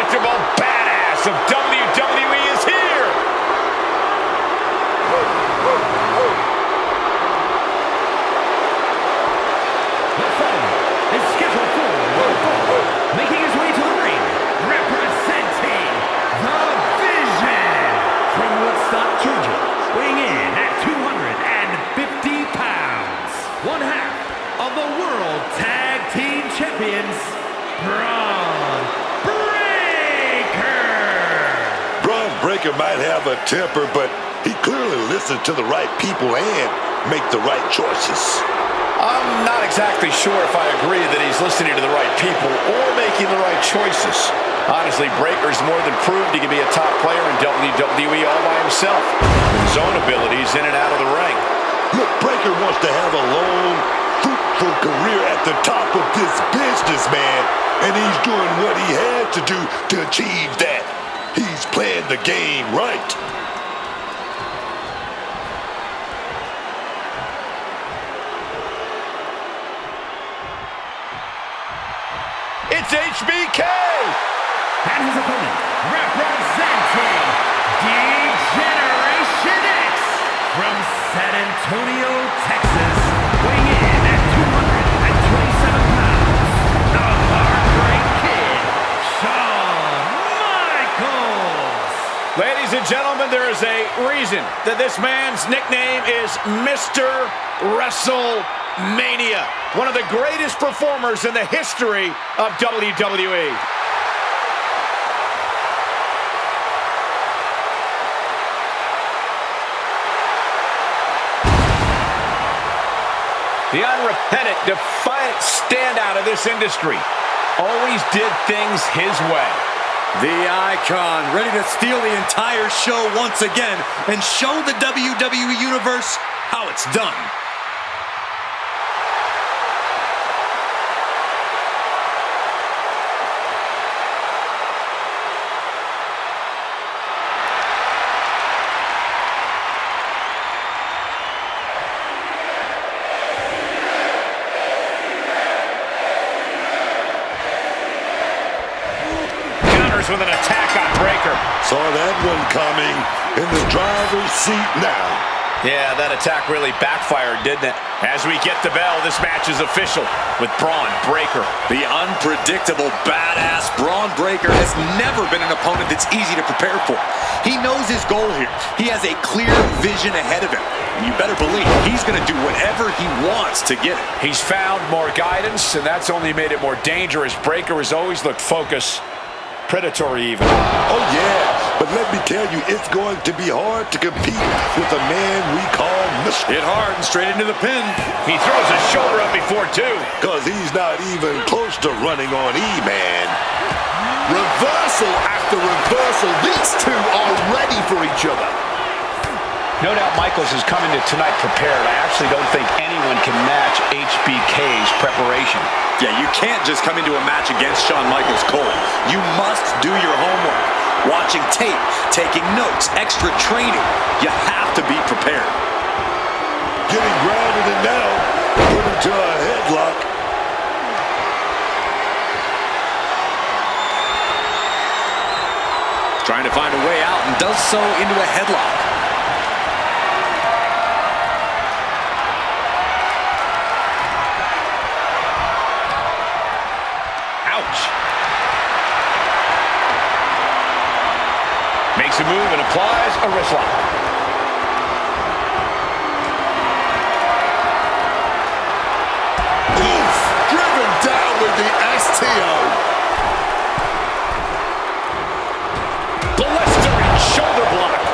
indestructible badass of WWE is here. The following is scheduled for one fall, making his way to the ring, representing the Vision from Woodstock, Georgia, weighing in at 250 pounds, one half of the World Tag Team Champions, Braun Breaker. Braun Breaker might have a temper, but he clearly listens to the right people and make the right choices. I'm not exactly sure if I agree that he's listening to the right people or making the right choices. Honestly, Breaker's more than proved he can be a top player in WWE all by himself, with his own abilities in and out of the ring. Look, Breaker wants to have a long, fruitful career at the top of this business, man, and he's doing what he had to do to achieve that. He's playing the game right. It's HBK! And his opponent, representing D-Generation X from San Antonio, Texas, weighing in at 227 pounds, the Heartbreak Kid, Shawn Michaels. Ladies and gentlemen, there is a reason that this man's nickname is Mr. WrestleMania, one of the greatest performers in the history of WWE. The unrepentant, defiant standout of this industry always did things his way. The icon, ready to steal the entire show once again and show the WWE Universe how it's done. With an attack on Breaker. Saw that one coming, in the driver's seat now. Yeah, that attack really backfired, didn't it? As we get the bell, this match is official with Braun Breaker. The unpredictable badass Braun Breaker has never been an opponent that's easy to prepare for. He knows his goal here. He has a clear vision ahead of him. And you better believe he's going to do whatever he wants to get it. He's found more guidance, and that's only made it more dangerous. Breaker has always looked focused. Predatory even. Oh yeah, but let me tell you, it's going to be hard to compete with a man we call Mr. Hit hard and straight into the pin. He throws his shoulder up before two. Because he's not even close to running on E-Man. Reversal after reversal. These two are ready for each other. No doubt Michaels is coming to tonight prepared. I actually don't think anyone can match HBK's preparation. Yeah, you can't just come into a match against Shawn Michaels cold. You must do your homework. Watching tape, taking notes, extra training. You have to be prepared. Getting grounded and now put into a headlock. Trying to find a way out and does so into a headlock. Makes a move and applies a wrist lock. Oof! Driven down with the STO. Blistering shoulder block.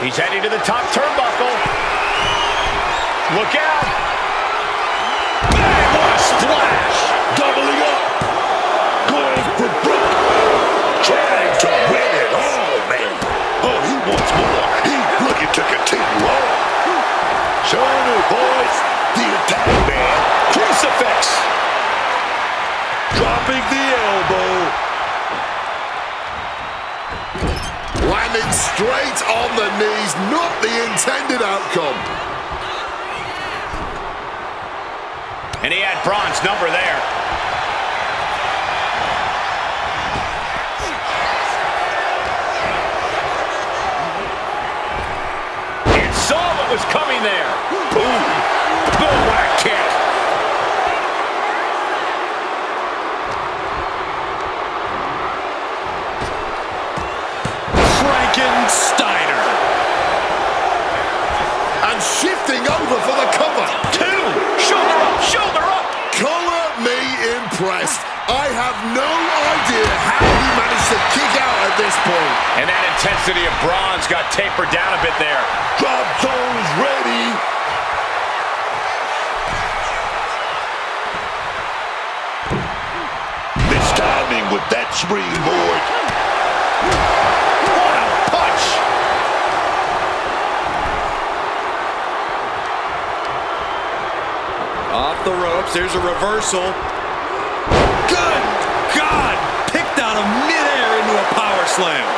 He's heading to the top turnbuckle. Look out. Bang, what a splash. Doubling up. Going for broke. Trying to win it all, man. Oh, he wants more. He's looking to continue on. Showing it, boys. The attack, man. Crucifix. Dropping the elbow. Landing straight on the knees. Not the intended outcome. And he had Braun's number there. what was coming there. Ooh, bullwhack kick. Frankensteiner. And shifting over for the cover. 2. Shoulder up, shoulder up. Color me impressed. I have no idea how he managed to kick out at this point. And that intensity of Braun's got tapered down a bit there. Drop zone's ready. Mistiming with that springboard. What a punch. Off the ropes, there's a reversal. Good God! Picked out of midair into a power slam.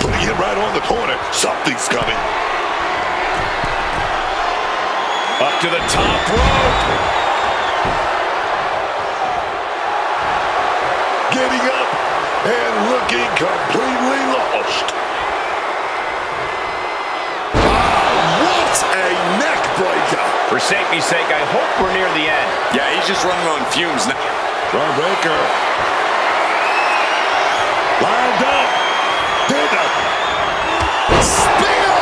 Putting it right on the corner. Something's coming. Up to the top rope. Getting up and looking completely lost. What a neck breaker. For safety's sake, I hope we're near the end. Yeah, he's just running on fumes now. Braun Breaker. Lined up. Dinner. Spear!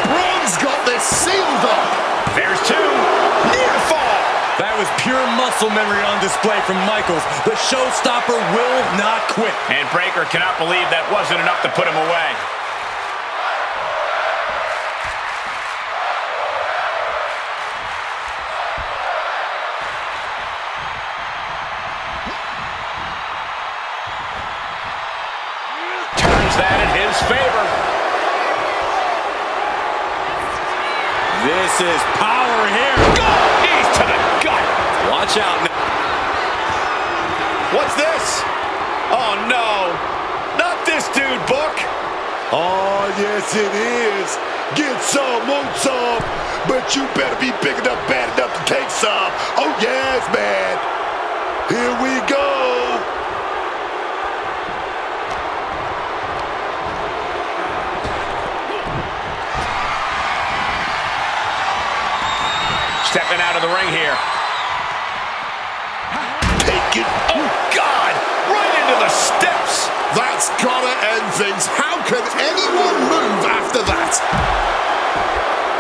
Braun's got this sealed up. There's 2. Near fall. That was pure muscle memory on display from Michaels. The showstopper will not quit. And Breaker cannot believe that wasn't enough to put him away. Turns that in his favor. This is power here. Knees to the gut. Watch out now. What's this? Oh, no. Not this dude, Book. Oh, yes, it is. Get some, want some, but you better be big enough, bad enough to take some. Oh, yes, man. Here we go. Stepping out of the ring here. Take it. Oh, God! Right into the steps! That's gotta end things. How can anyone move after that?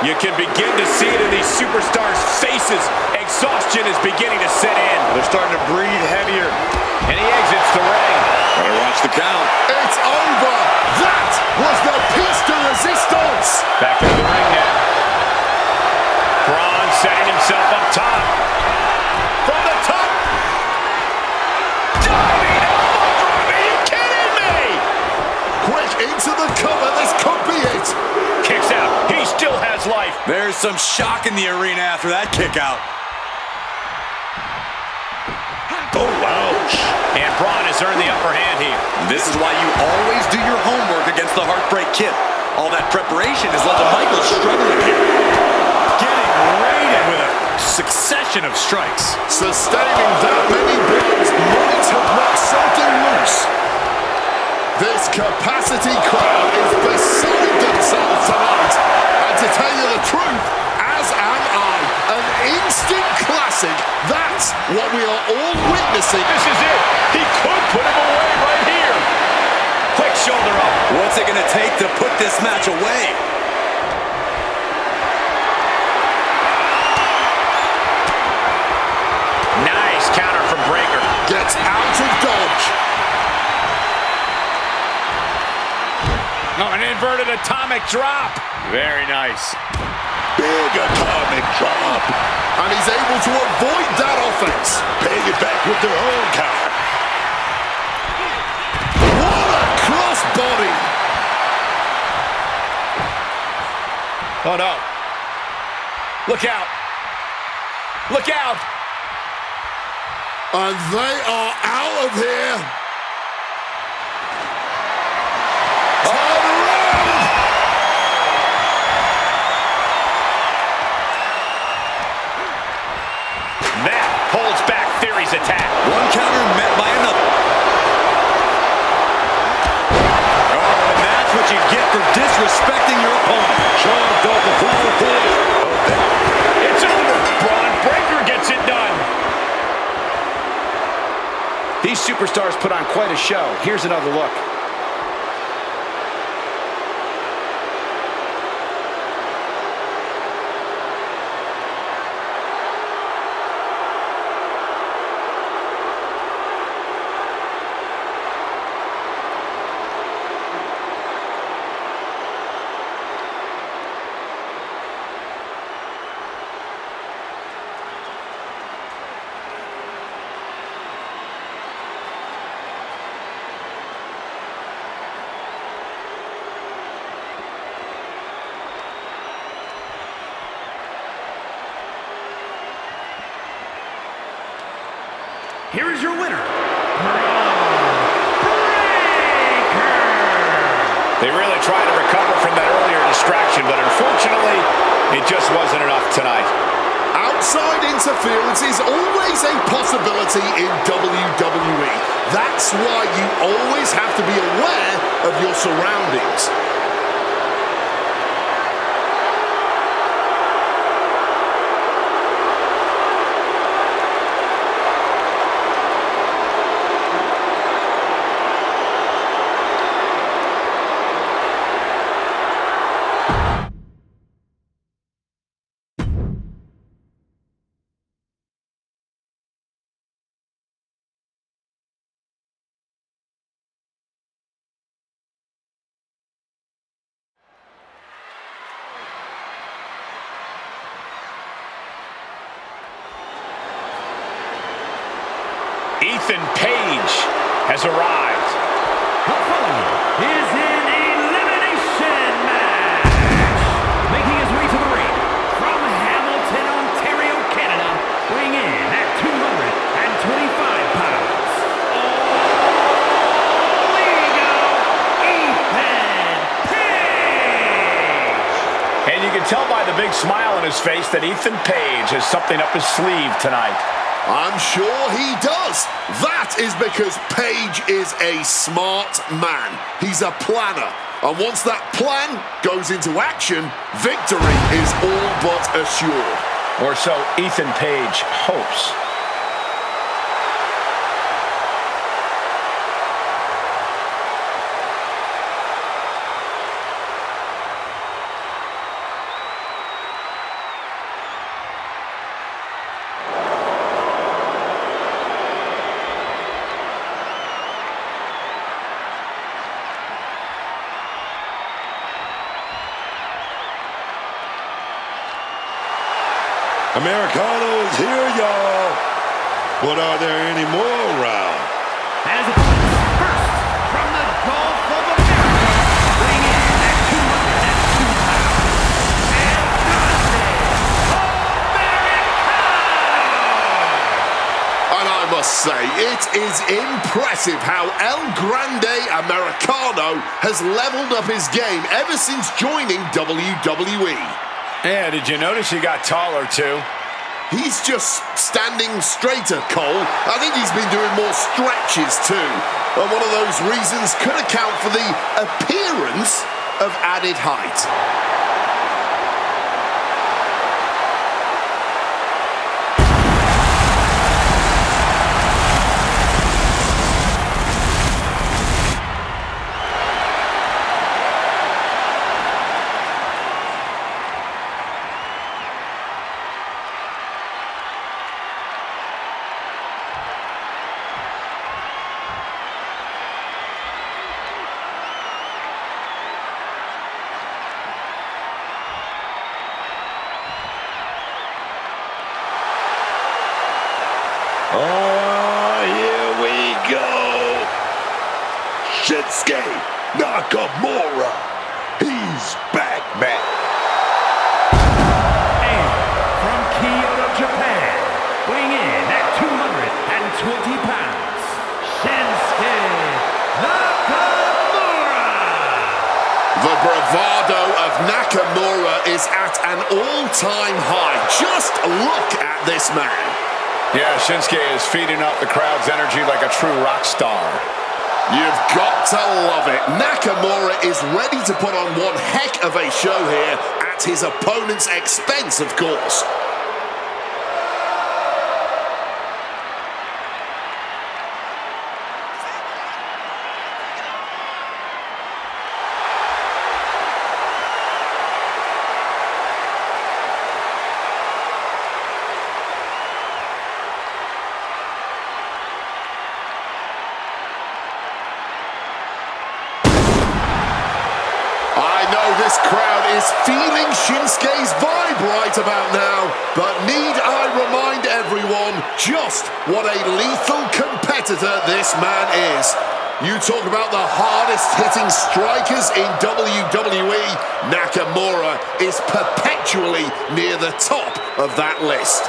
You can begin to see it in these superstars' faces. Exhaustion is beginning to set in. They're starting to breathe heavier. And he exits the ring. Better watch the count. It's over. That was the piece de resistance. Back into the ring now. Braun setting himself up top. From the top. Diving elbow drop. Are you kidding me? Quick into the cover. This could be it. Kicks out. He still has life. There's some shock in the arena after that kick out. Oh, ouch. And Braun has earned the upper hand here. This is why you always do your homework against the Heartbreak Kid. All that preparation has led to Michael struggling here. Getting raided with a succession of strikes. Sustaining that many blows might have knocked something loose. This capacity crowd is beside themselves tonight. And to tell you the truth, as am I, an instant classic. That's what we are all witnessing. This is it. He could put him away right here. Quick shoulder up. What's it going to take to put this match away? Nice counter from Breaker. Gets out of dodge. Oh, an inverted atomic drop. Very nice. Big atomic drop. And he's able to avoid that offense. Paying it back with their own counter. What a crossbody. Oh, no. Look out. Look out. And they are out of here. Turn around. That this attack. One counter met by another. Oh, and that's what you get for disrespecting your opponent. Sean felt the full force of that. It's over. Braun Breaker gets it done. These superstars put on quite a show. Here's another look. Here is your winner, Braun Breaker. They really tried to recover from that earlier distraction, but unfortunately, it just wasn't enough tonight. Outside interference is always a possibility in WWE. That's why you always have to be aware of your surroundings. Ethan Page has arrived. The following is an elimination match. Making his way to the ring from Hamilton, Ontario, Canada, weighing in at 225 pounds. All ego, Ethan Page. And you can tell by the big smile on his face that Ethan Page has something up his sleeve tonight. I'm sure he does. That is because Page is a smart man. He's a planner. And once that plan goes into action, victory is all but assured. Or so Ethan Page hopes. Americano is here, y'all. But are there any more around? As opponents, first from the Gulf of America, weighing in at 202 pounds, Americano. And I must say, it is impressive how El Grande Americano has leveled up his game ever since joining WWE. Yeah, did you notice he got taller too? He's just standing straighter, Cole. I think he's been doing more stretches too. And one of those reasons could account for the appearance of added height. Oh, here we go. Shinsuke Nakamura. He's back. And from Kyoto, Japan, weighing in at 220 pounds, Shinsuke Nakamura. The bravado of Nakamura is at an all-time high. Just look at this man. Yeah, Shinsuke is feeding up the crowd's energy like a true rock star. You've got to love it. Nakamura is ready to put on one heck of a show here at his opponent's expense, of course. This crowd is feeling Shinsuke's vibe right about now, but need I remind everyone just what a lethal competitor this man is. You talk about the hardest hitting strikers in WWE, Nakamura is perpetually near the top of that list.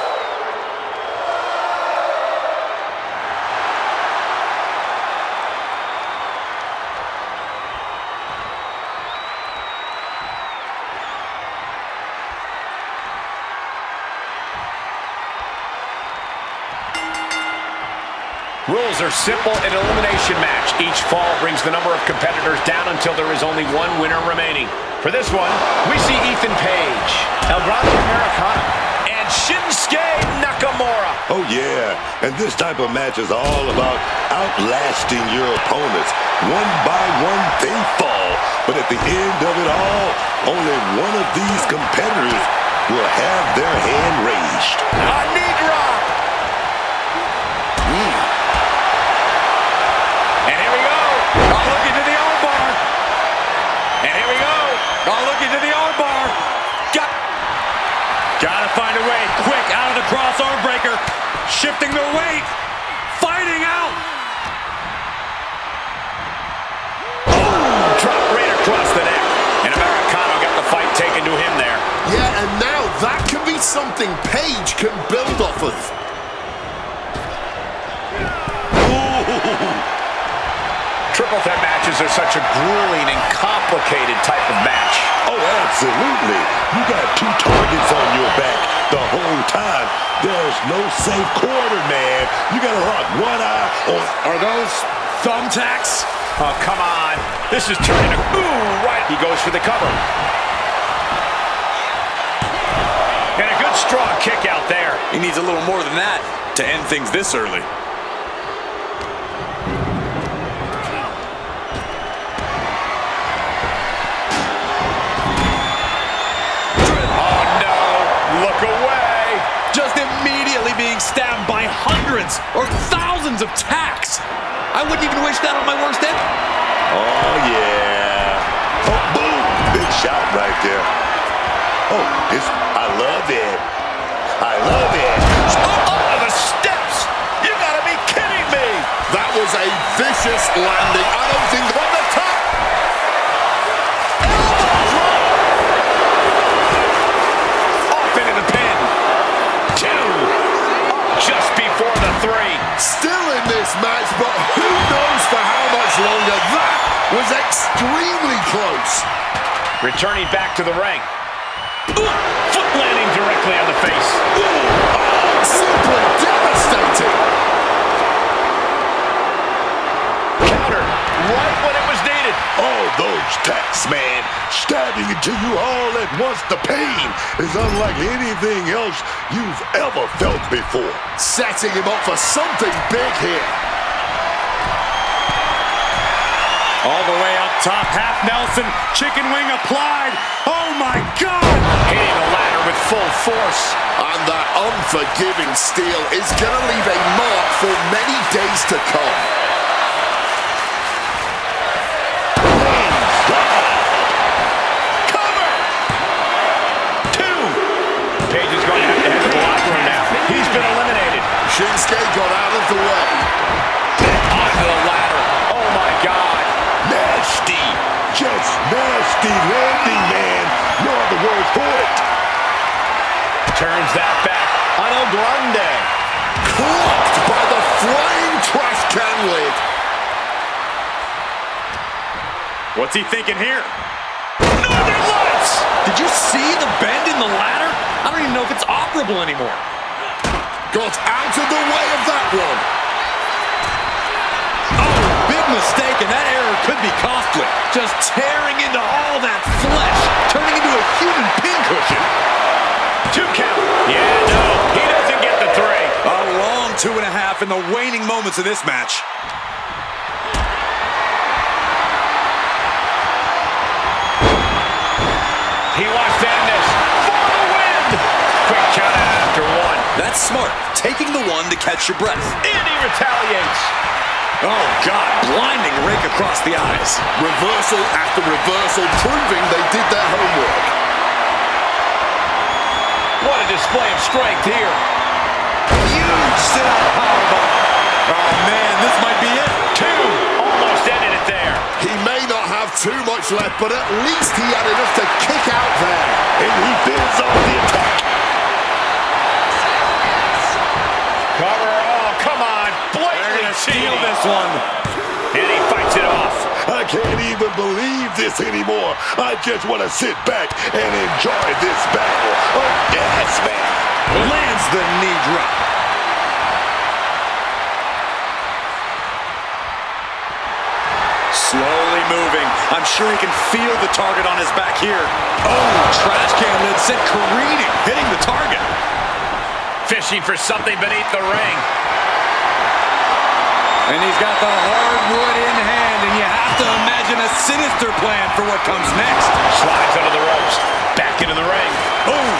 Rules are simple, an elimination match. Each fall brings the number of competitors down until there is only one winner remaining. For this one, we see Ethan Page, El Grande Americano, and Shinsuke Nakamura. Oh, yeah. And this type of match is all about outlasting your opponents. One by one, they fall. But at the end of it all, only one of these competitors will have their hand raised. A knee drop. And here we go. Oh, look into the armbar. And here we go. Oh, look into the armbar. Gotta find a way quick out of the cross arm breaker. Shifting their weight. Fighting out. Oh, drop right across the neck. And Americano got the fight taken to him there. Yeah, and now that can be something Page can build off of. Triple threat matches are such a grueling and complicated type of match. Oh, absolutely. You got two targets on your back the whole time. There's no safe corner, man. You got to lock one eye on... Are those thumbtacks? Oh, come on. This is turning a... Ooh, right. He goes for the cover. And a good strong kick out there. He needs a little more than that to end things this early. Being stabbed by hundreds or thousands of tacks. I wouldn't even wish that on my worst enemy. Oh, yeah. Oh, boom. Big shot right there. Oh, I love it. I love it. Oh, the steps. You gotta be kidding me. That was a vicious landing. I don't think on the top. Elbow drop. Off into the pin. 2. Just before the 3. Still in this match, but who knows for how much longer. That was extremely close. Returning back to the ring. Ooh, foot landing directly on the face. Ooh, simply devastating. Counter right when it was needed. Oh, those tacks, man. Stabbing into you all at once. The pain is unlike anything else you've ever felt before. Setting him up for something big here. All the way up top, half Nelson, chicken wing applied. Oh my God! Hitting the ladder with full force. And that unforgiving steel is going to leave a mark for many days to come. Shinsuke got out of the way. Onto the ladder. Oh, my God. Nasty. Just nasty landing, man. No other word for it. Turns that back on El Grande. Clocked by the flying trash can lid. What's he thinking here? Northern Lights! Did you see the bend in the ladder? I don't even know if it's operable anymore. got out of the way of that one. Oh, big mistake, and that error could be costly. Just tearing into all that flesh, turning into a human pincushion. 2 count. Yeah, no, he doesn't get the 3. A long 2.5 in the waning moments of this match. He wants to end this for the win. Quick count out after 1. That's smart, taking the 1 to catch your breath. And he retaliates. Oh, God, blinding rake across the eyes. Reversal after reversal, proving they did their homework. What a display of strength here. Huge sit-out powerbomb. Oh, man, this might be it. 2. Almost ended it there. He may not have too much left, but at least he had enough to kick out there. And he builds on the attack. Cover. Oh, come on. Blatantly Steal cheating. this one. And he fights it off. I can't even believe this anymore. I just want to sit back and enjoy this battle. Oh, yes, man. Lands the knee drop. Slowly moving. I'm sure he can feel the target on his back here. Oh, trash can lid sent careening, hitting the target. Fishing for something beneath the ring. And he's got the hardwood in hand, and you have to imagine a sinister plan for what comes next. Slides under the ropes. Back into the ring. Boom.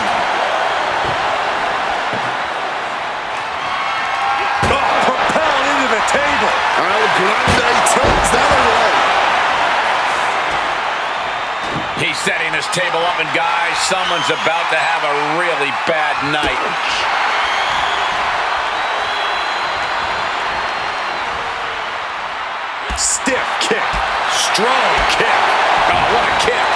Oh, propelled into the table. El Grande turns that away. He's setting this table up, and guys, someone's about to have a really bad night. Stiff kick. Strong kick. Oh, what a kick.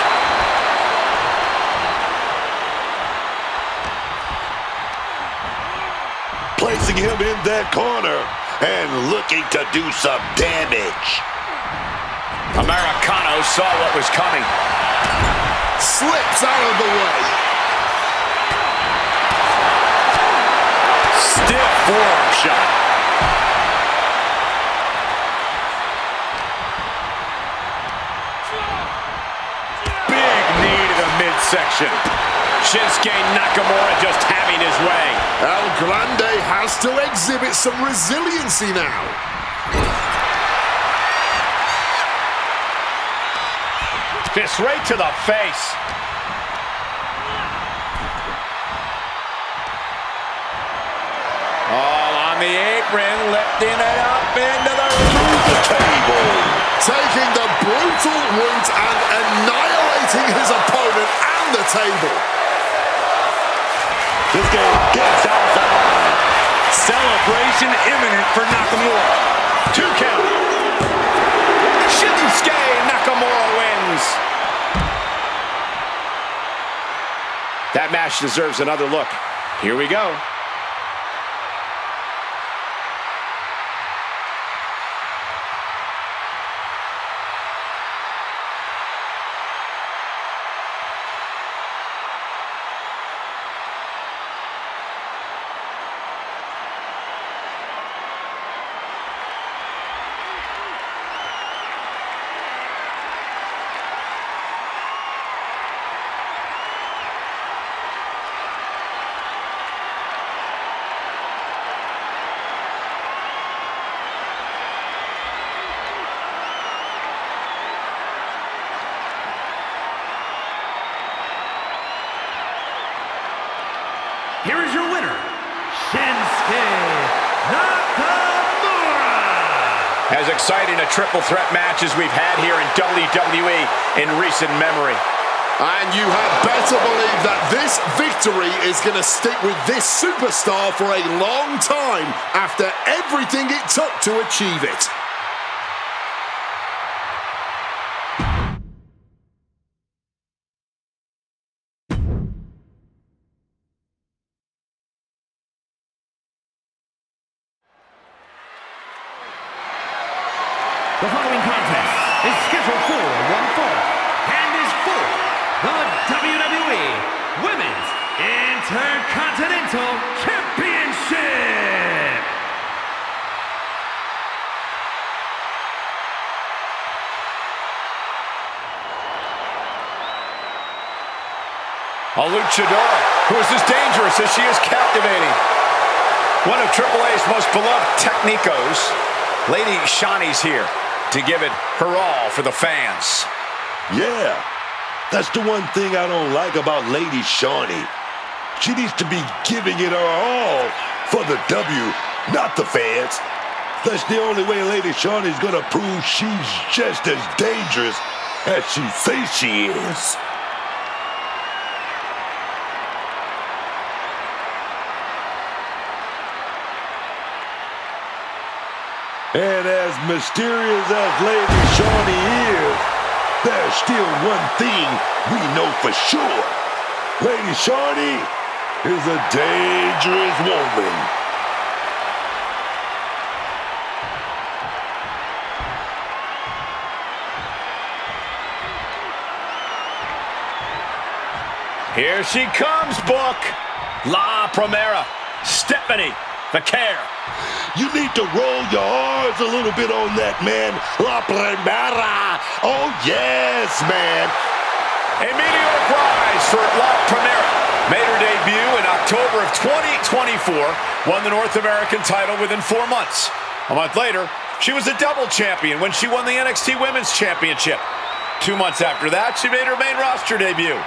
Placing him in that corner and looking to do some damage. Americano saw what was coming. Slips out of the way. Stiff forearm shot. Big knee to the midsection. Shinsuke Nakamura just having his way. El Grande has to exhibit some resiliency now. Fist right to the face. All on the apron, lifting it up into the Table. Taking the brutal route and annihilating his opponent and the table. This game gets outside. Celebration imminent for Nakamura. 2 count. Shinsuke Nakamura wins. That match deserves another look. Here we go. Here is your winner, Shinsuke Nakamura. As exciting a triple threat match as we've had here in WWE in recent memory. And you had better believe that this victory is going to stick with this superstar for a long time after everything it took to achieve it. The following contest is scheduled for one fall and is for the WWE Women's Intercontinental Championship. A luchadora who is as dangerous as she is captivating. One of Triple A's most beloved technicos. Lady Shawnee's here to give it her all for the fans. Yeah, that's the one thing I don't like about Lady Shawnee. She needs to be giving it her all for the W, not the fans. That's the only way Lady Shawnee's gonna prove she's just as dangerous as she says she is. And as mysterious as Lady Shawnee is, there's still one thing we know for sure. Lady Shawnee is a dangerous woman. Here she comes, Book. La Primera, Stephanie, the care. You need to roll your R's a little bit on that, man. La Primera. Oh, yes, man. A meteoric rise for La Primera. Made her debut in October of 2024. Won the North American title within 4 months. A month later, she was a double champion when she won the NXT Women's Championship. 2 months after that, she made her main roster debut.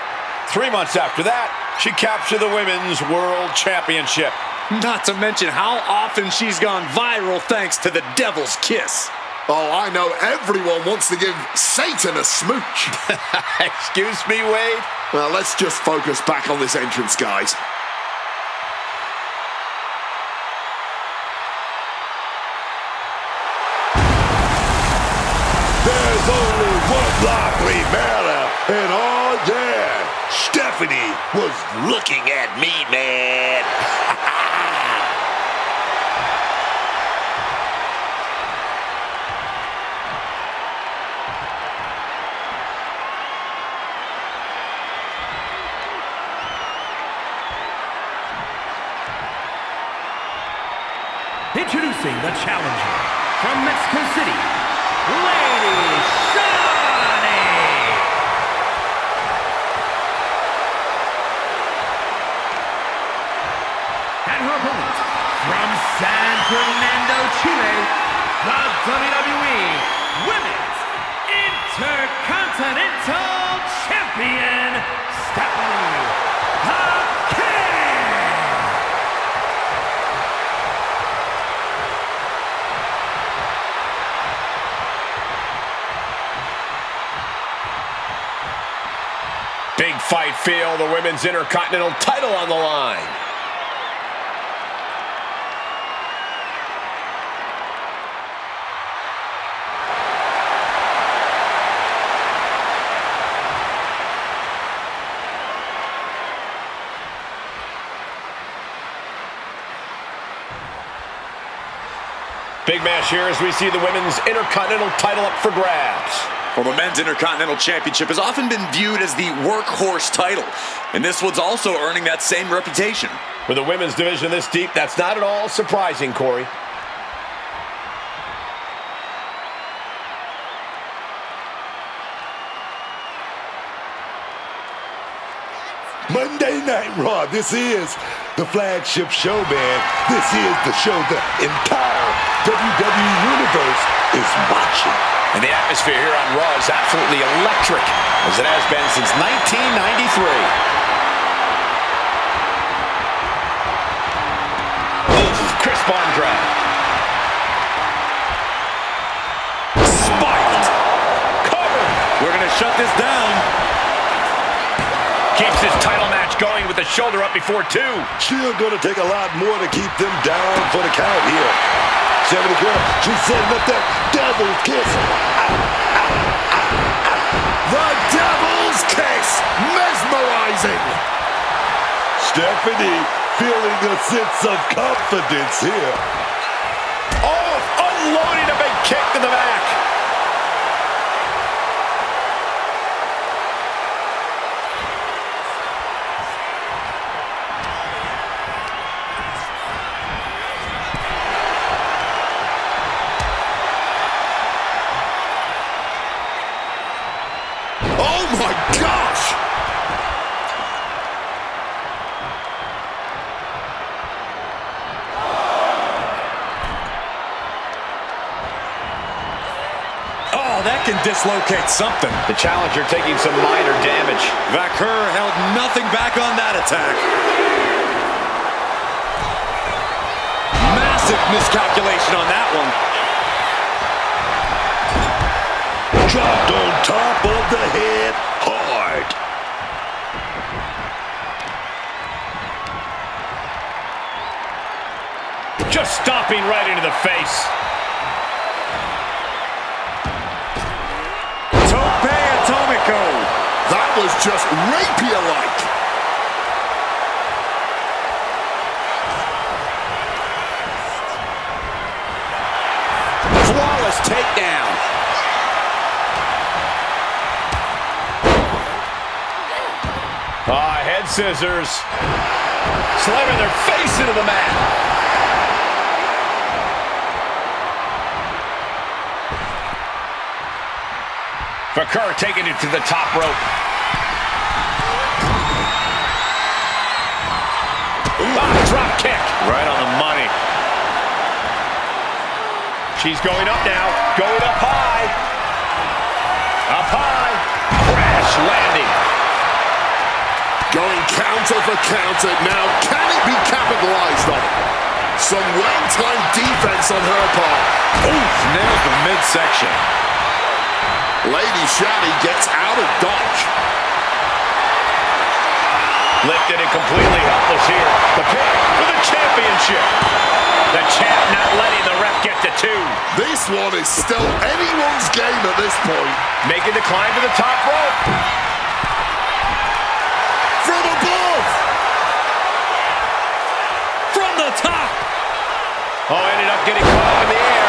3 months after that, she captured the Women's World Championship. Not to mention how often she's gone viral thanks to the Devil's Kiss. Oh, I know everyone wants to give Satan a smooch. Excuse me, Wade? Well, let's just focus back on this entrance, guys. There's only one La Primera, and oh yeah, Stephanie was looking at me, man. Introducing the challenger from Mexico City, Lady Shawneee. And her opponent from San Fernando, Chile, the WWE Women's Intercontinental Champion, Stephanie the King. Big fight feel, the Women's Intercontinental title on the line. Big match here as we see the Women's Intercontinental title up for grabs. Well, the Men's Intercontinental Championship has often been viewed as the workhorse title, and this one's also earning that same reputation. With a women's division this deep, that's not at all surprising, Corey. Monday Night Raw, this is the flagship show, man. This is the show the entire WWE Universe is watching. And the atmosphere here on Raw is absolutely electric, as it has been since 1993. Crisp arm drag. Spiked. Cover. We're going to shut this down. Keeps his title match going with the shoulder up before 2. Still gonna take a lot more to keep them down for the count here. 70 girl, she's setting up that devil's kiss. The Devil's Kiss! Mesmerizing! Stephanie feeling a sense of confidence here. Oh, unloading a big kick to the back. Oh my gosh! Oh, that can dislocate something. The challenger taking some minor damage. Vaquer held nothing back on that attack. Massive miscalculation on that one. Dropped on top of the head hard. Just stomping right into the face. Tope Atomico. That was just rapier-like. Flawless takedown. Head scissors. Slamming their face into the mat. Vaquer taking it to the top rope. Drop kick. Right on the money. She's going up now. Going up high. Up high. Crash landing. Going counter for counter. Now, can it be capitalized on? Some well-timed defense on her part. Oof, nails the midsection. Lady Shani gets out of dodge. Lifted and completely helpless here. The pin for the championship. The champ not letting the ref get to two. This one is still anyone's game at this point. Making the climb to the top rope. From above. From the top. Oh, ended up getting caught up in the air.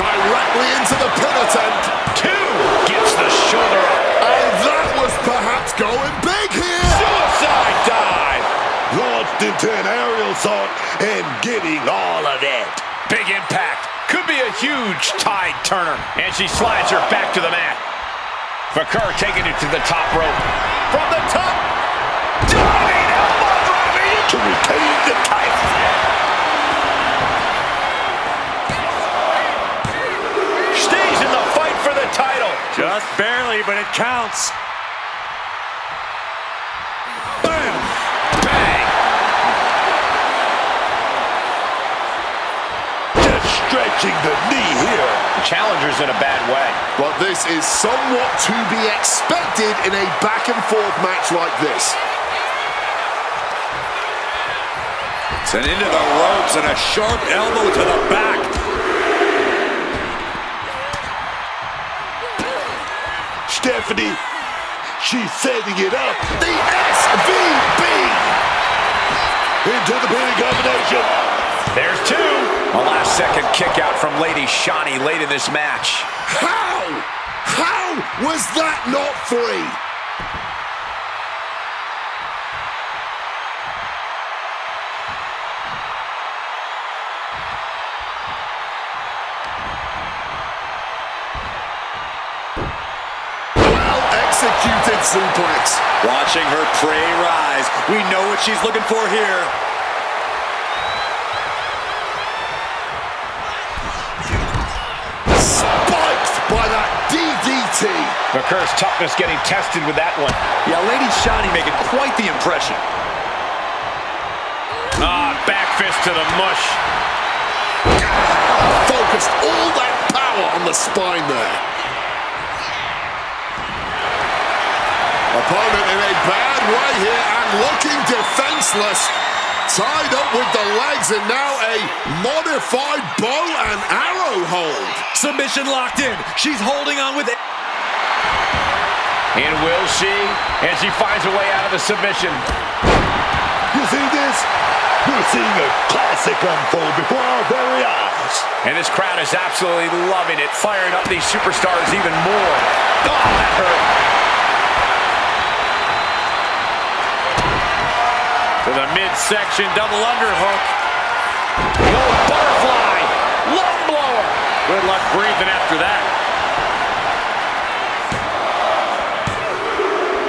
Directly into the pin attempt. Two. Gets the shoulder up. And that was perhaps going big here. Suicide dive. Launched into an aerial assault and getting all of it. Big impact. Could be a huge tide turner. And she slides her back to the mat. Vaquer taking it to the top rope. From the top. Diving elbow dropping to retain the title. Stays in the fight for the title. Just barely, but it counts. Bam. Bang. Just stretching the knee here. The challenger's in a bad way. But this is somewhat to be expected in a back-and-forth match like this. Sent into the ropes and a sharp elbow to the back. Stephanie, she's setting it up. The SVB. Into the pinning combination. There's two. A last-second kick out from Lady Shani late in this match. How? How was that not free? Well-executed suplex. Watching her prey rise. We know what she's looking for here. Spiked by that DDT. Vaquer's toughness getting tested with that one. Yeah, Lady Shani making quite the impression. Back fist to the mush. Focused all that power on the spine there. Opponent in a bad way here and looking defenseless. Tied up with the legs and now a modified bow and arrow hold. Submission locked in. She's holding on with it. And will she? And she finds a way out of the submission. You see this? We're seeing a classic unfold before our very eyes. And this crowd is absolutely loving it, firing up these superstars even more. Oh, that hurt. To the midsection, double underhook. No butterfly. Lung blower. Good luck breathing after that.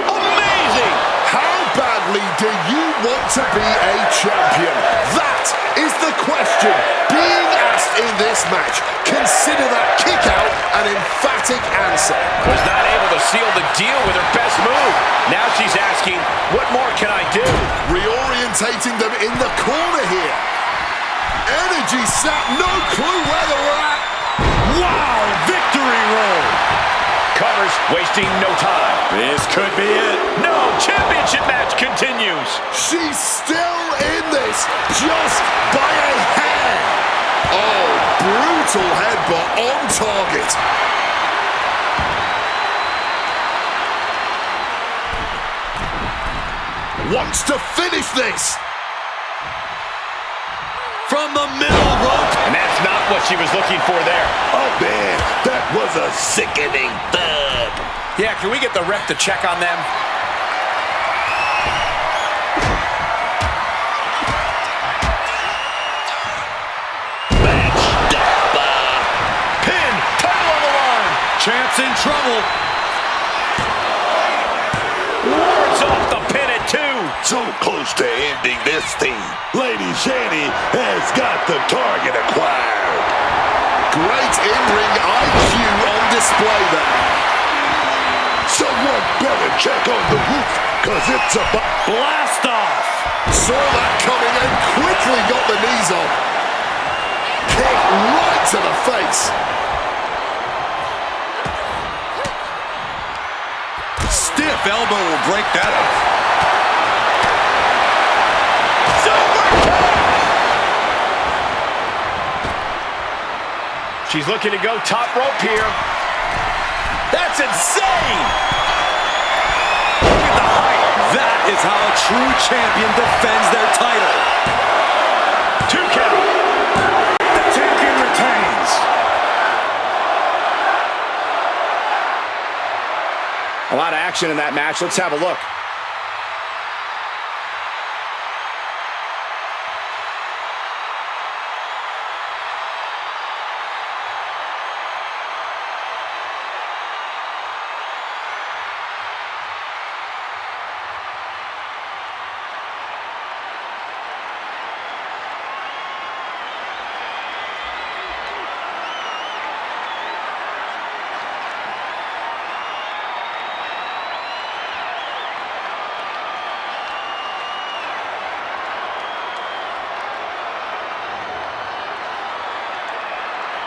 Amazing. How badly do you want to be a champion? That is the question being asked in this match. Consider that kick out an emphatic answer. Was not able to seal the deal with her best move. Now she's asking, what more can I do? Reorientating them in the corner here. Energy sap, no clue where they were at. Wow, victory roll. Covers, wasting no time. This could be it. No, championship match continues. She's still in this, just by a hair. Oh, brutal headbutt on target. Wants to finish this. From the middle rope. And that's not what she was looking for there. Oh, man, that was a sickening thud. Yeah, can we get the ref to check on them? Pin, title on the line. Champ's in trouble. Wards off the pin at 2. So close to ending this thing. Lady Shani has got the target acquired. Great in-ring IQ on display there. Someone better check on the roof, because it's about Blast off. Saw that coming and quickly got the knees on. Kick right to the face. Stiff elbow will break that up. She's looking to go top rope here. That's insane! Look at the height. That is how a true champion defends their title. 2 count. The champion retains. A lot of action in that match. Let's have a look.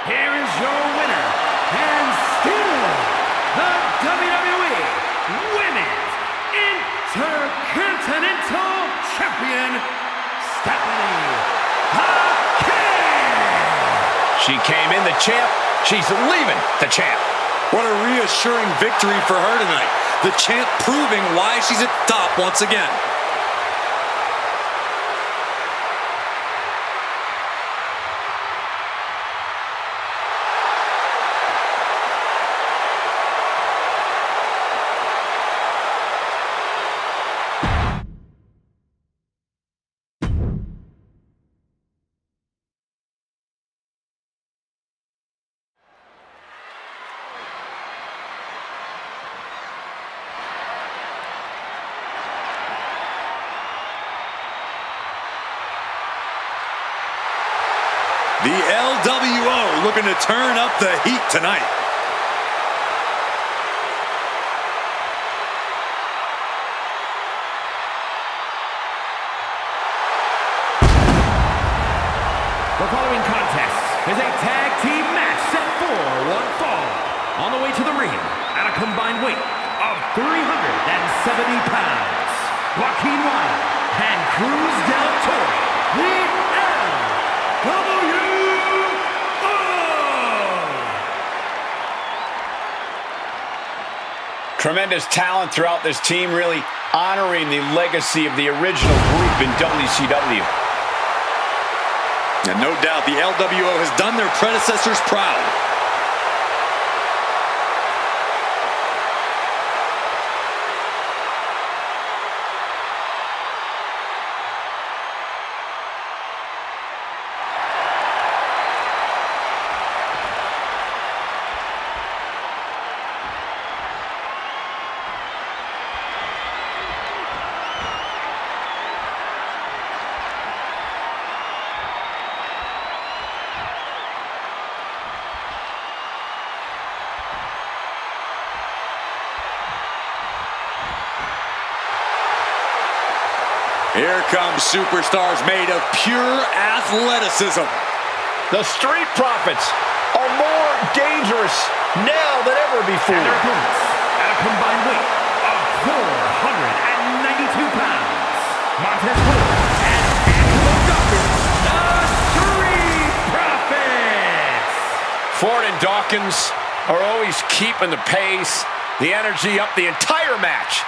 Here is your winner, and still the WWE Women's Intercontinental Champion, Stephanie Hackett. She came in the champ. She's leaving the champ. What a reassuring victory for her tonight. The champ proving why she's at the top once again. The LWO looking to turn up the heat tonight. The following contest is a tag team match set for one fall. On the way to the ring at a combined weight of 370 pounds, Joaquin Wilde and Cruz del Toro, the LWO. Tremendous talent throughout this team, really honoring the legacy of the original group in WCW. And no doubt the LWO has done their predecessors proud. Here come superstars made of pure athleticism. The Street Profits are more dangerous now than ever before. And their opponents at a combined weight of 492 pounds. Montez Ford and Angelo Dawkins, the Street Profits. Ford and Dawkins are always keeping the pace, the energy up the entire match.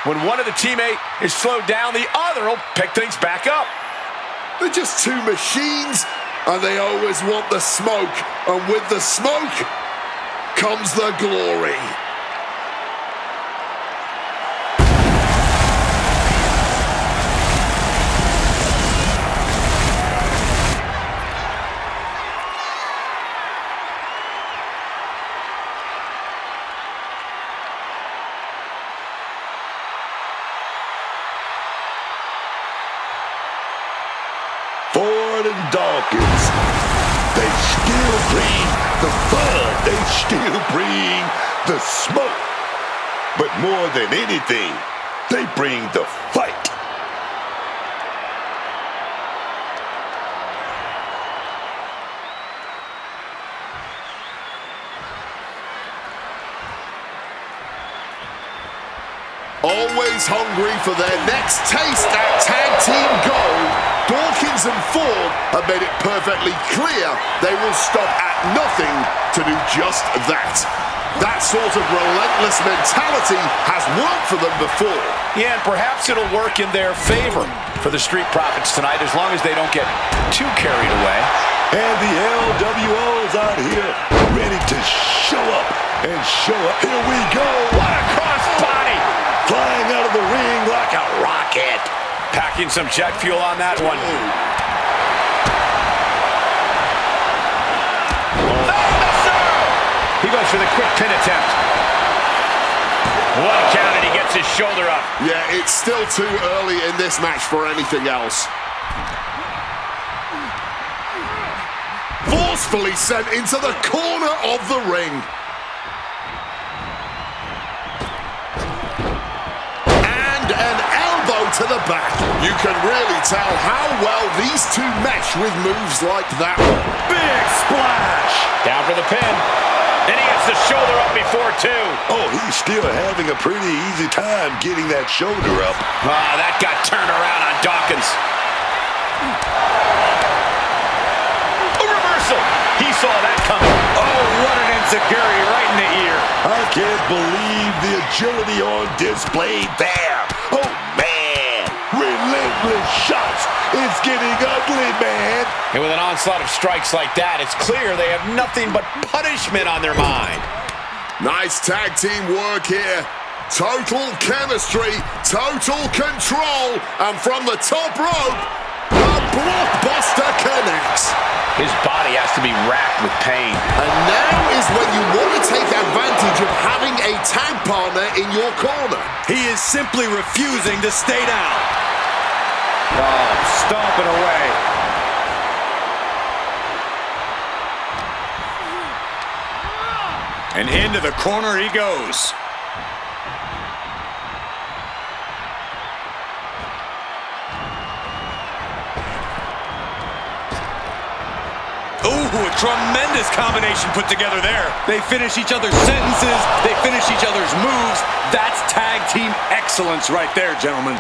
When one of the teammate is slowed down, the other will pick things back up. They're just two machines, and they always want the smoke. And with the smoke comes the glory. Ford and Dawkins, they still bring the fun, they still bring the smoke. But more than anything, they bring the fight. Always hungry for their next taste at Tag Team Gold, Dawkins and Ford have made it perfectly clear they will stop at nothing to do just that. That sort of relentless mentality has worked for them before. Yeah, and perhaps it'll work in their favor for the Street Profits tonight, as long as they don't get too carried away. And the LWO's out here ready to show up and show up. Here we go. What a crossbody! Flying out of the ring like a rocket. Packing some jet fuel on that one. He goes for the quick pin attempt. What a count, and he gets his shoulder up. Yeah, it's still too early in this match for anything else. Forcefully sent into the corner of the ring. And an elbow to the back. You can really tell how well these two mesh with moves like that one. Big splash. Down for the pin. And he gets the shoulder up before two. Oh, he's still having a pretty easy time getting that shoulder up. Ah, that got turned around on Dawkins. A reversal. He saw that coming. Oh, what an enziguri right in the ear. I can't believe the agility on display there. Oh, man. Relentless shots. It's getting ugly, man. And with an onslaught of strikes like that, it's clear they have nothing but punishment on their mind. Nice tag team work here. Total chemistry, total control, and from the top rope, the blockbuster connects. His body has to be racked with pain. And now is when you want to take advantage of having a tag partner in your corner. He is simply refusing to stay down. Oh, stomping away. And into the corner he goes. Ooh, a tremendous combination put together there. They finish each other's sentences. They finish each other's moves. That's tag team excellence right there, gentlemen.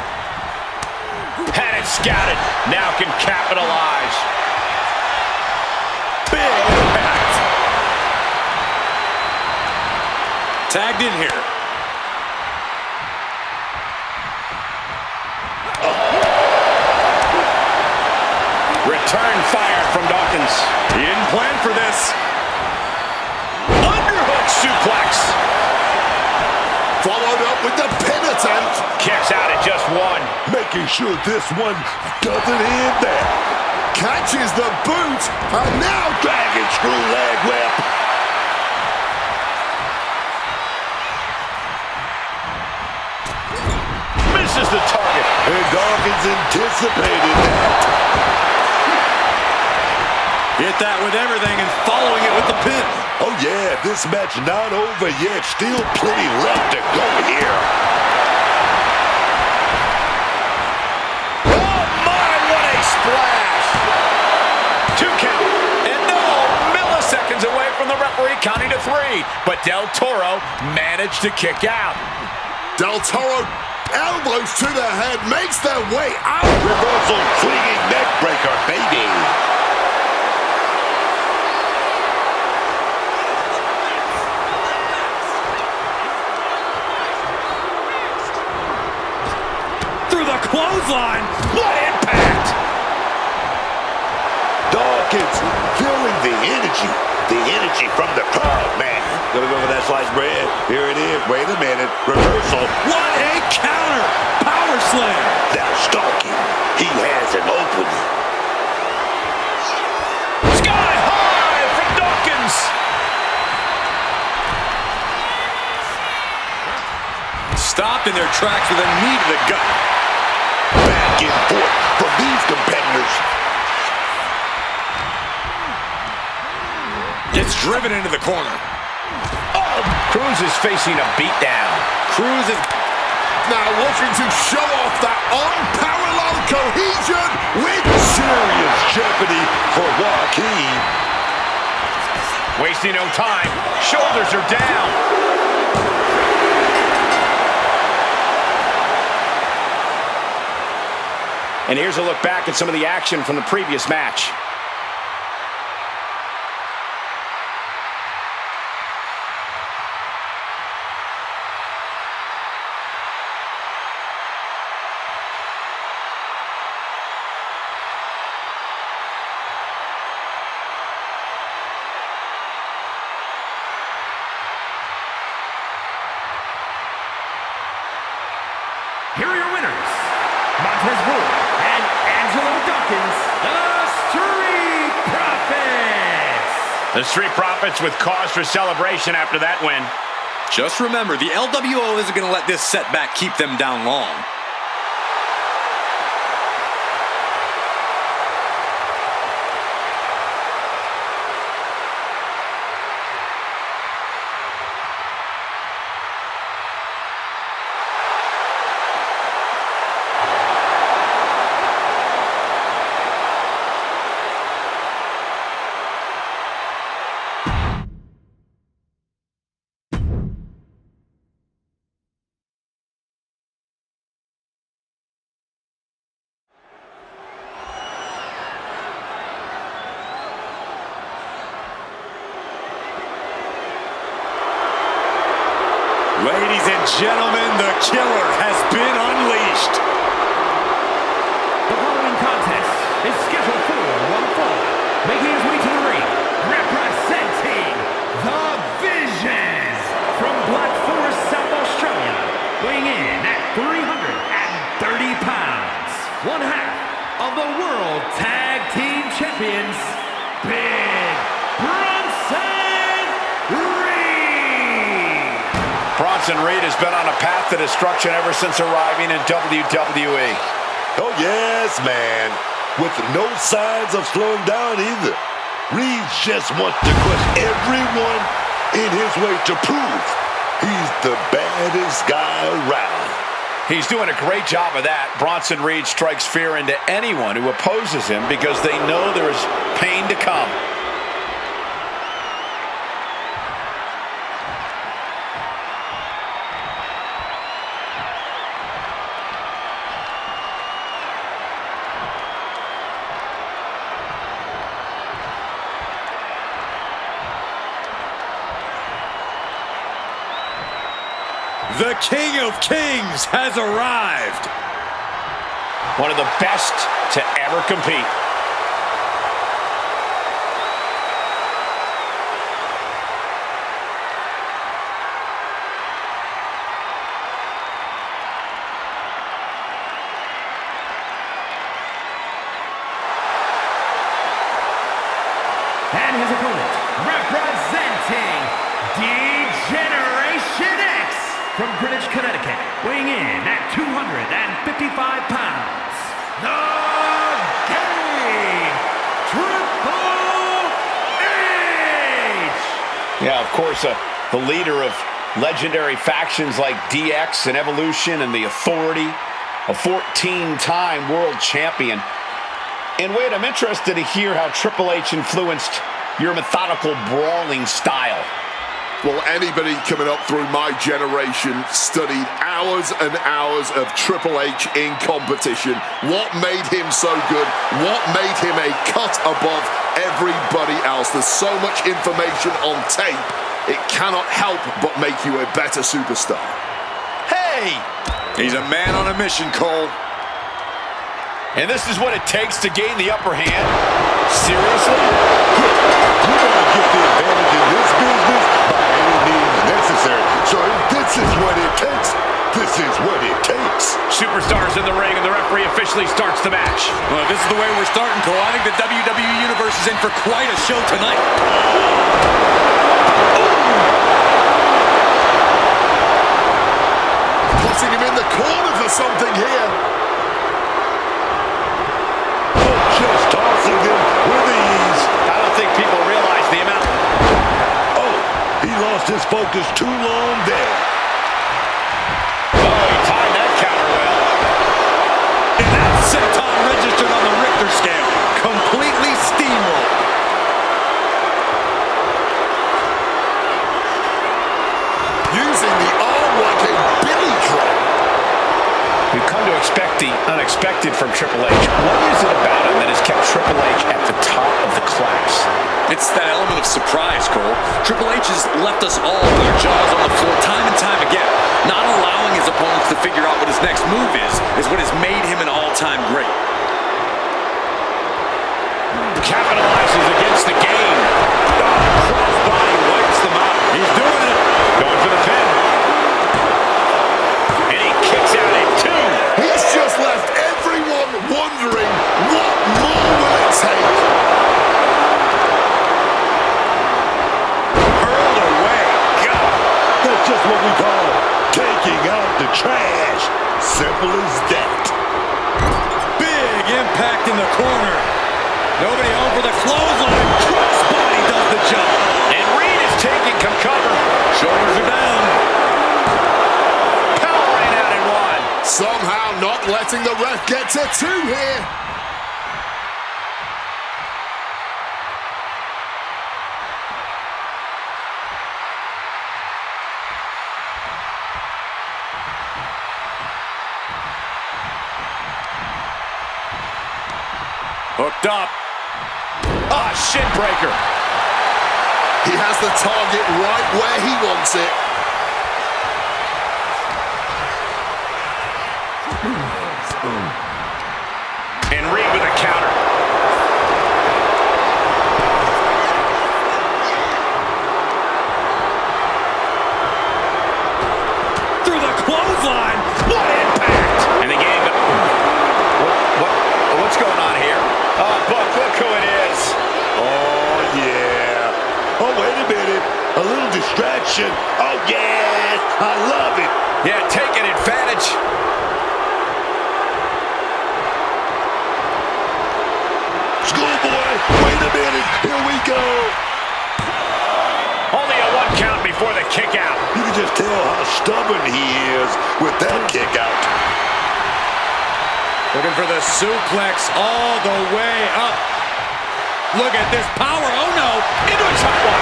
Had it scouted. Now can capitalize. Big impact. Tagged in here. Return fire from Dawkins. He didn't plan for this. Underhook suplex. Followed up with the pin attempt. Kicks out at just one. Making sure this one doesn't end there. Catches the boot. And now Dragon screw leg whip. Misses the target. And Dawkins anticipated that. Hit that with everything and following it with the pin. Oh yeah, this match not over yet. Still plenty left to go here. Oh, the referee counting to 3, but Del Toro managed to kick out. Del Toro, elbows to the head, makes their way out. Reversal, swinging neck breaker, baby. Through the clothesline. What impact! Dawkins feeling the energy from the crowd, man. Gonna go for that sliced bread. Here it is. Wait a minute. Reversal. What a counter! Power slam! Now stalking. He has an opening. Sky high from Dawkins. Stopped in their tracks with a knee to the gut. Back and forth from these competitors. Gets driven into the corner. Cruz is facing a beatdown. Cruz is... Now looking to show off that unparalleled cohesion with Serious jeopardy for Joaquin. Wasting no time. Shoulders are down. And here's a look back at some of the action from the previous match. Here are your winners, Montez Ford and Angelo Dawkins, the Street Profits. The Street Profits with cause for celebration after that win. Just remember, the LWO isn't going to let this setback keep them down long. Ladies and gentlemen, the killer has been unleashed. The following contest is scheduled for one fall, making his way to the ring, representing the Vision from Black Forest, South Australia, weighing in at 330 pounds, one half of the World Tag Team Champions, Big Bronson Reed. Bronson Reed has been on a path to destruction ever since arriving in WWE. Oh, yes, man. With no signs of slowing down either. Reed just wants to crush everyone in his way to prove he's the baddest guy around. He's doing a great job of that. Bronson Reed strikes fear into anyone who opposes him because they know there is pain to come. The King of Kings has arrived. One of the best to ever compete. And his opponent, representing D-Generation X from Greenwich, Connecticut, weighing in at 255 pounds, the Game Triple H! Yeah, of course, the leader of legendary factions like DX and Evolution and the Authority, a 14-time world champion. And wait, I'm interested to hear how Triple H influenced your methodical brawling style. Well, anybody coming up through my generation studied hours and hours of Triple H in competition. What made him so good? What made him a cut above everybody else? There's so much information on tape, it cannot help but make you a better superstar. Hey! He's a man on a mission, Cole. And this is what it takes to gain the upper hand? Seriously? You gotta get the advantage in this business by any means necessary. So if this is what it takes, this is what it takes. Superstars in the ring, and the referee officially starts the match. Well, this is the way we're starting, Cole. I think the WWE Universe is in for quite a show tonight. Putting him in the corner for something here. Just tossing him with ease. I don't think people realize the amount. Oh, he lost his focus too long there. Oh, he timed that counter well. And that senton registered on the Richter scale. Completely steamrolled. Using the arm like a billy drum. We've come to expect the unexpected from Triple H. What is it about him that has kept Triple H at the top of the class? It's that element of surprise, Cole. Triple H has left us all with our jaws on the floor time and time again. Not allowing his opponents to figure out what his next move is what has made him an all-time great. Capitalizes against the game. Crossbody wipes them out. He's doing it. Going for the pin. And he kicks out at 2. He's just left everyone wondering, what more will it take? Hurled away. God. That's just what we call taking out the trash. Simple as that. Big impact in the corner. Nobody home for the clothesline. Crossbody does the job. And Reed is taking cover. Shoulders are down. Powering out in 1. Somehow not letting the ref get to 2 here. Hooked up. Ah, shin breaker. He has the target right where he wants it. And Reed with a counter. Through the clothesline. What impact! And the game. What's going on here? Buck, look who it is. Oh, yeah. Oh, wait a minute. A little distraction. Oh, yes. I love it. Yeah, taking advantage. Schoolboy, wait a minute. Here we go. Only a 1 count before the kick out. You can just tell how stubborn he is with that kick out. Looking for the suplex all the way up. Look at this power. Oh, no. Into a top one.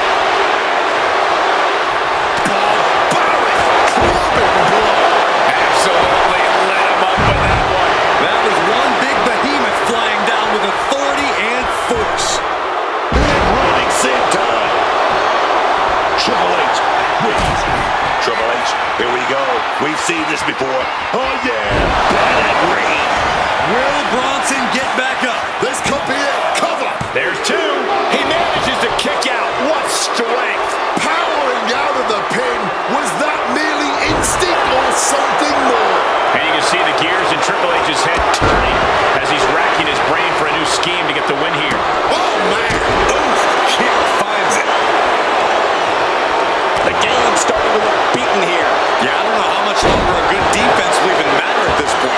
Absolutely lit him up with that one. That was one big behemoth flying down with authority and force. Big running senton. Triple H wins. Triple H, here we go. We've seen this before. Oh, yeah. Bad Reed. Will Bronson get back up? This could be it. Cover. There's 2. He manages to kick out. What strength. Powering out of the pin. Was that merely instinct or something more? And you can see the gears in Triple H's head turning as he's racking his brain for a new scheme to get the win here. Oh, man. Oof, kick finds it. The game's starting to look beaten here. Yeah, I don't know how much longer a good defense will even matter at this point.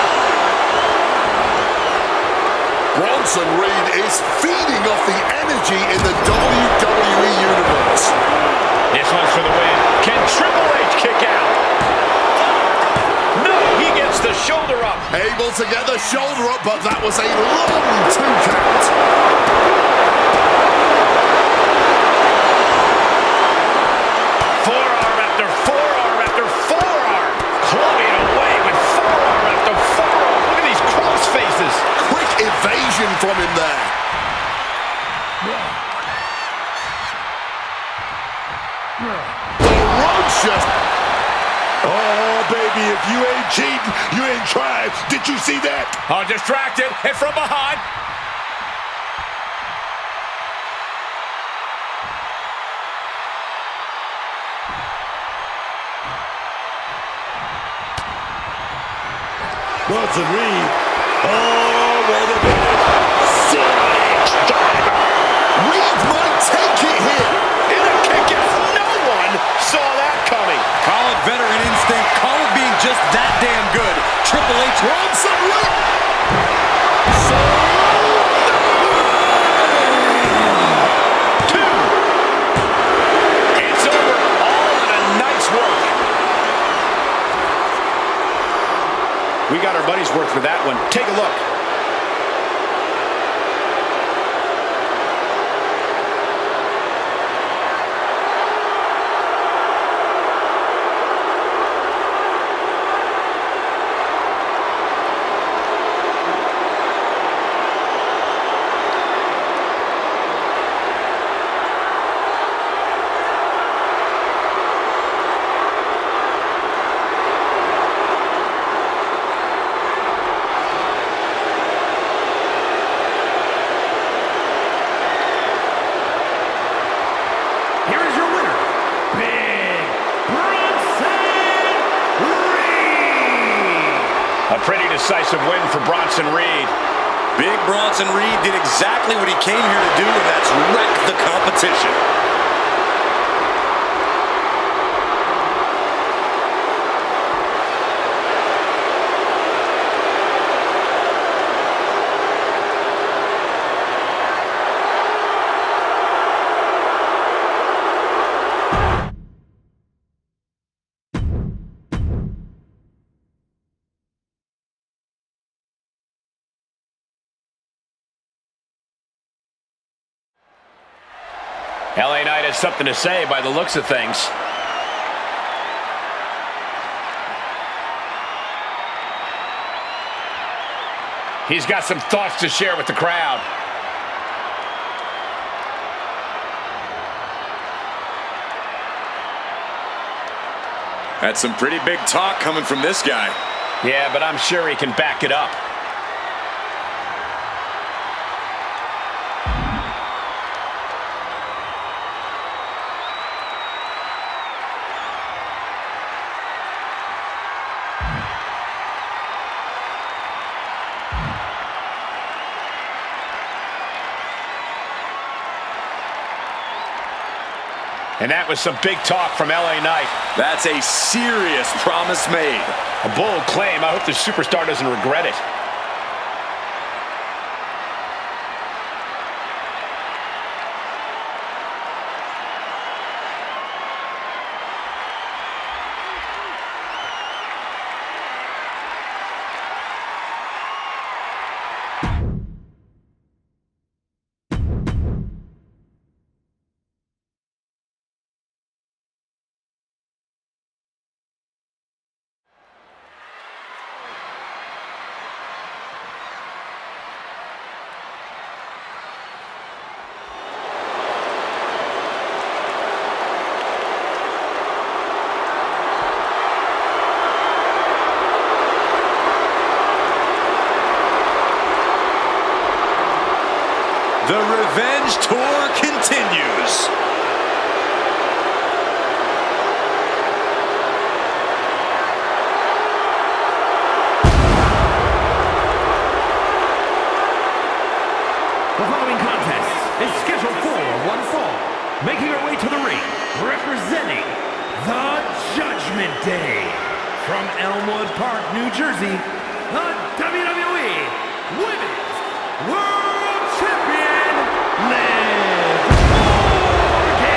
Bronson Reed is feeding off the energy in the WWE Universe. This one's for the win. Can Triple H kick out? No, he gets the shoulder up. Able to get the shoulder up, but that was a long 2 count. vision from him there. Ferocious. Oh, baby, if you ain't cheating, you ain't trying. Did you see that? Oh, distracted, hit from behind. Bronson Reed. Oh, what a finish. Reed might take it here. And a kick out. No one saw that coming. Call it veteran instinct. Call it being just that damn good. Triple H. Bronson Reed. Two. It's over. All in a nice work. We got our money's worth for that one. Take a look. Here is your winner, Big Bronson Reed. A pretty decisive win for Bronson Reed. Big Bronson Reed did exactly what he came here to do, and that's wreck the competition. LA Knight has something to say by the looks of things. He's got some thoughts to share with the crowd. That's some pretty big talk coming from this guy. Yeah, but I'm sure he can back it up. And that was some big talk from LA Knight. That's a serious promise made. A bold claim. I hope the superstar doesn't regret it. The revenge tour continues. The following contest is scheduled for one fall. Making her way to the ring, representing the Judgment Day. From Elmwood Park, New Jersey, the WWE Women's World Champion, Liv Morgan.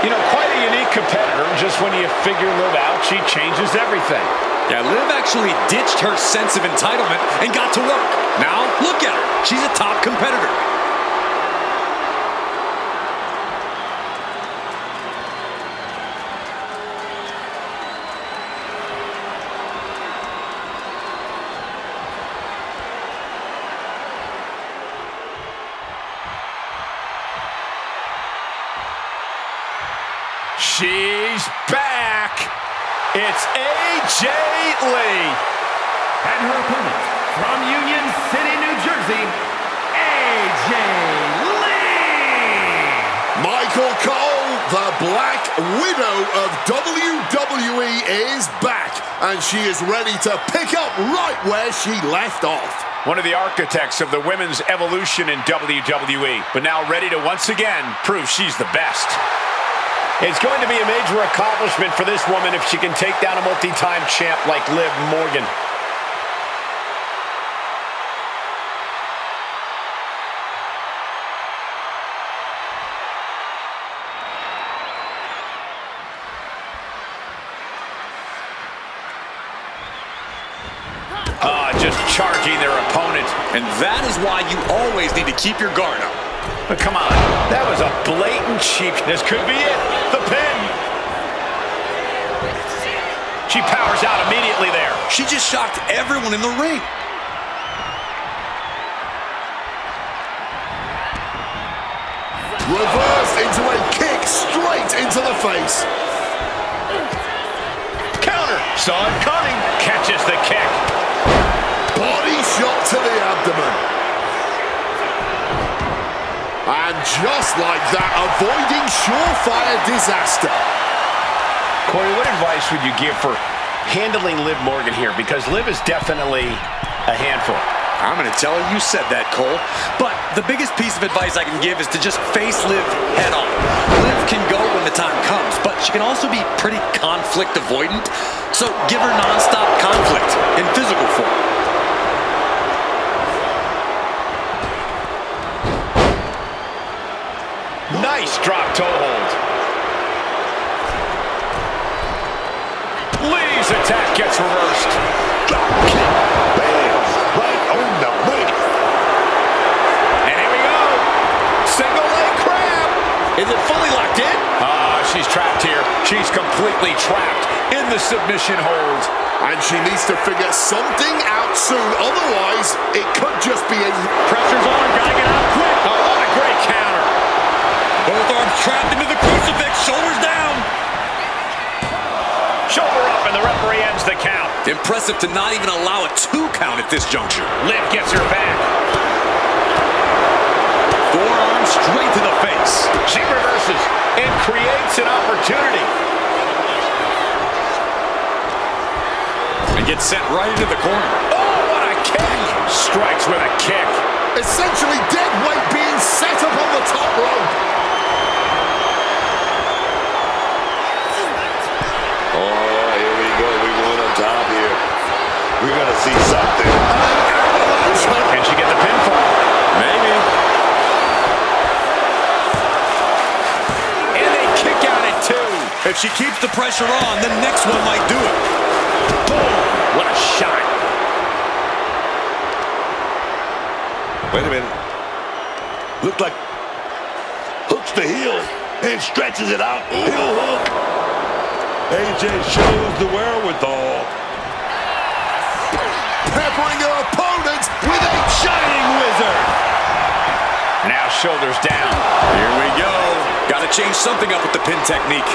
You know, quite a unique competitor. Just when you figure Liv out, she changes everything. Yeah, Liv actually ditched her sense of entitlement and got to work. Now, look at her. She's a top competitor. She's back. It's AJ Lee. And her opponent, from Union City, New Jersey, AJ Lee. Michael Cole, the Black Widow of WWE, is back, and she is ready to pick up right where she left off. One of the architects of the women's evolution in WWE, but now ready to once again prove she's the best. It's going to be a major accomplishment for this woman if she can take down a multi-time champ like Liv Morgan. Just charging their opponent. And that is why you always need to keep your guard up. But come on, that was a blatant cheapness. Could be it. The pin. She powers out immediately there. She just shocked everyone in the ring. Reversed into a kick straight into the face. Counter. Saw it coming. Catches the kick. Body shot to the abdomen. And just like that, avoiding surefire disaster. Corey, what advice would you give for handling Liv Morgan here? Because Liv is definitely a handful. I'm going to tell her you said that, Cole. But the biggest piece of advice I can give is to just face Liv head on. Liv can go when the time comes, but she can also be pretty conflict avoidant. So give her nonstop conflict in physical form. Nice drop toe hold. Lee's attack gets reversed. Drop kick. Bam. Right on the money. And here we go. Single leg crab. Is it fully locked in? She's trapped here. She's completely trapped in the submission hold. And she needs to figure something out soon. Otherwise, it could just be a... Pressure's on. Gotta get out quick. Oh, what a great counter. Both arms trapped into the crucifix, shoulders down. Shoulder up, and the referee ends the count. Impressive to not even allow a 2 count at this juncture. Liv gets her back. Forearm straight to the face. She reverses and creates an opportunity. And gets sent right into the corner. Oh, what a kick. Strikes with a kick. Essentially dead weight being set up on the top rope. Oh, here we go. We going up top here. We're going to see something. Can she get the pinfall? Maybe. And they kick out at 2. If she keeps the pressure on, the next one might do it. Boom. What a shot. Wait a minute. Looks like hooks the heel and stretches it out. Heel hook. AJ shows the wherewithal. Peppering her opponent with a shining wizard. Now shoulders down. Here we go. Got to change something up with the pin technique.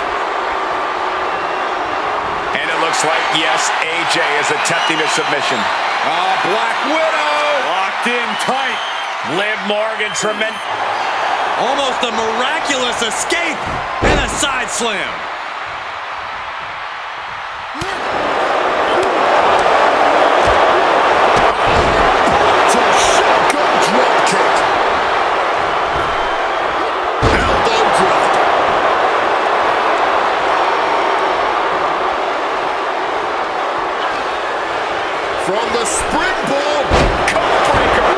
And it looks like, yes, AJ is attempting a submission. Black Widow. Locked in tight. Liv Morgan, tremendous. Almost a miraculous escape and a side slam. To a shotgun drop kick. Elbow drop. From the springboard, cut breaker.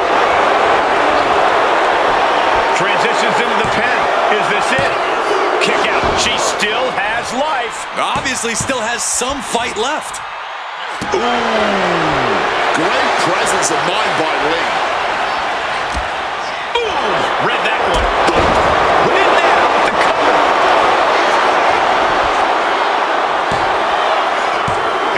Transitions into the pin. Is this it? Kick out. She still has life. Obviously still has some fight left. Ooh, great presence of mind by Lee. Ooh, read that one. In there with the cover.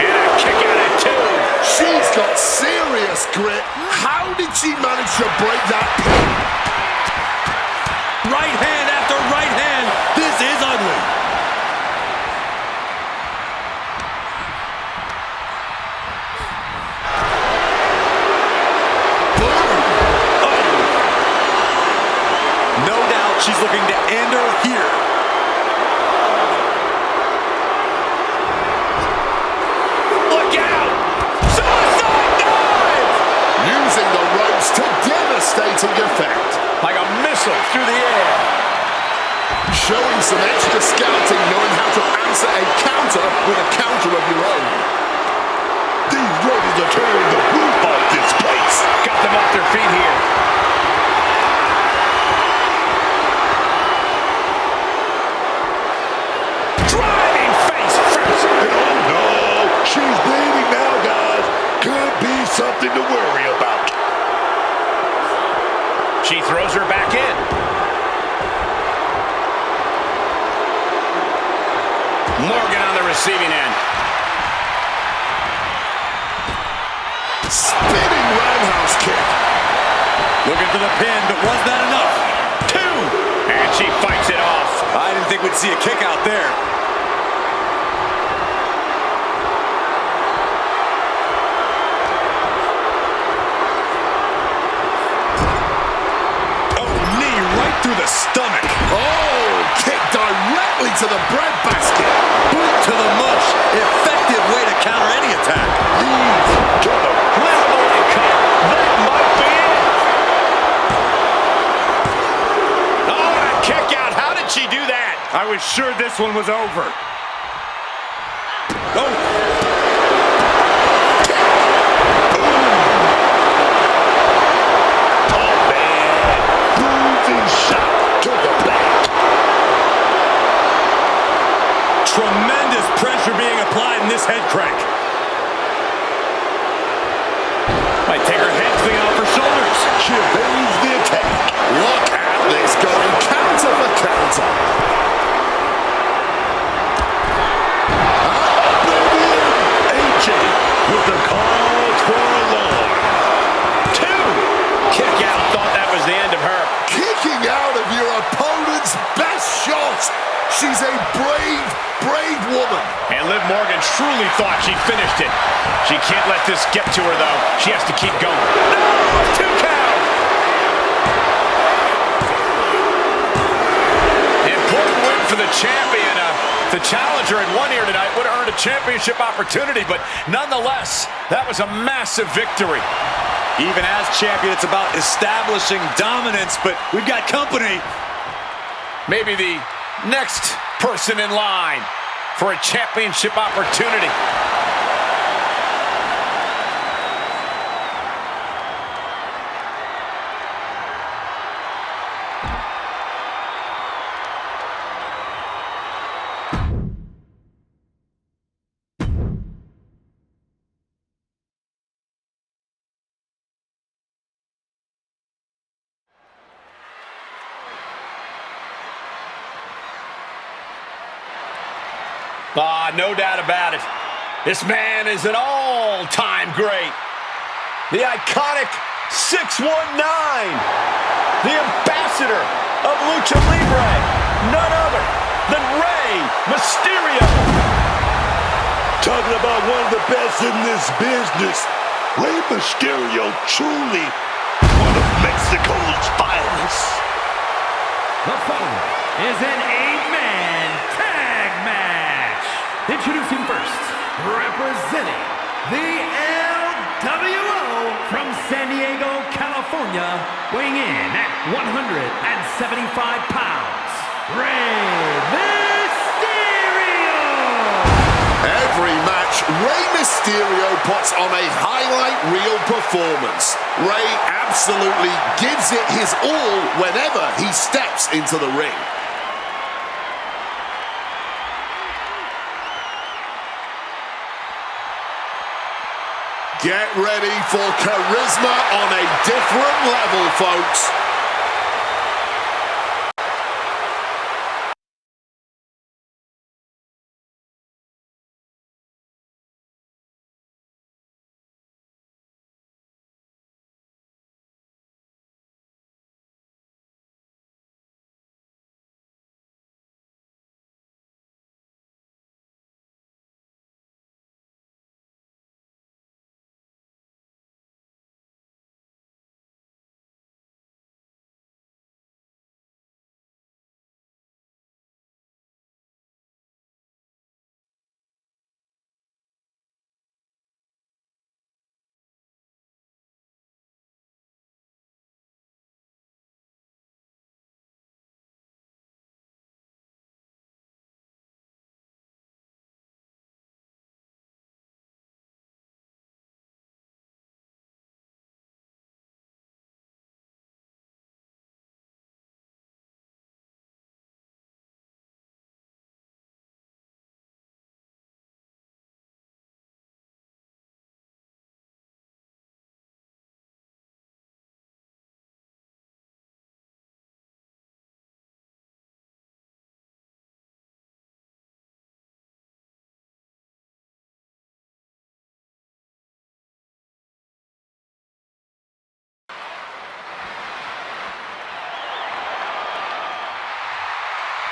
And a kick out at 2. She's got serious grit. How did she manage to break that pin? Right hand after right hand. This is ugly. dramatic effect. Like a missile through the air. Showing some extra scouting, knowing how to answer a counter with a counter of your own. He's ready to turn the roof off this place. Got them off their feet here. Driving face first. And oh no, she's bleeding now, guys. Could be something to worry about. She throws her back in. Morgan on the receiving end. Spinning roundhouse kick. Looking for the pin, but was that enough? 2! And she fights it off. I didn't think we'd see a kick out there. Oh, knee right through the stomach. Oh, kick directly to the breadbasket. Boot to the mush. Effective way to counter any attack. Knees to the Holy cow. That might be it. Oh, and a kick out. How did she do that? I was sure this one was over. Oh. oh man. Bruising shot to the back. Tremendous pressure being applied in this head crank. Might take her head clean off her shoulders. She evades the attack. Look at this, going counter for counter. AJ with the call for alarm. 2. Kick out. Thought that was the end of her. Kicking out of your opponent's best shot. She's a brave, brave woman. And Liv Morgan truly thought she finished it. She can't let this get to her, though. She has to keep going. No! 2 count! Important win for the champion. The challenger had won here tonight. Would have earned a championship opportunity, but nonetheless, that was a massive victory. Even as champion, it's about establishing dominance, but we've got company. Maybe the next person in line for a championship opportunity. No doubt about it. This man is an all-time great. The iconic 619. The ambassador of Lucha Libre. None other than Rey Mysterio. Talking about one of the best in this business. Rey Mysterio, truly one of Mexico's finest. The following is an 8-man tag match. Introducing first, representing the LWO from San Diego, California, weighing in at 175 pounds, Rey Mysterio! Every match, Rey Mysterio puts on a highlight reel performance. Rey absolutely gives it his all whenever he steps into the ring. Get ready for charisma on a different level, folks.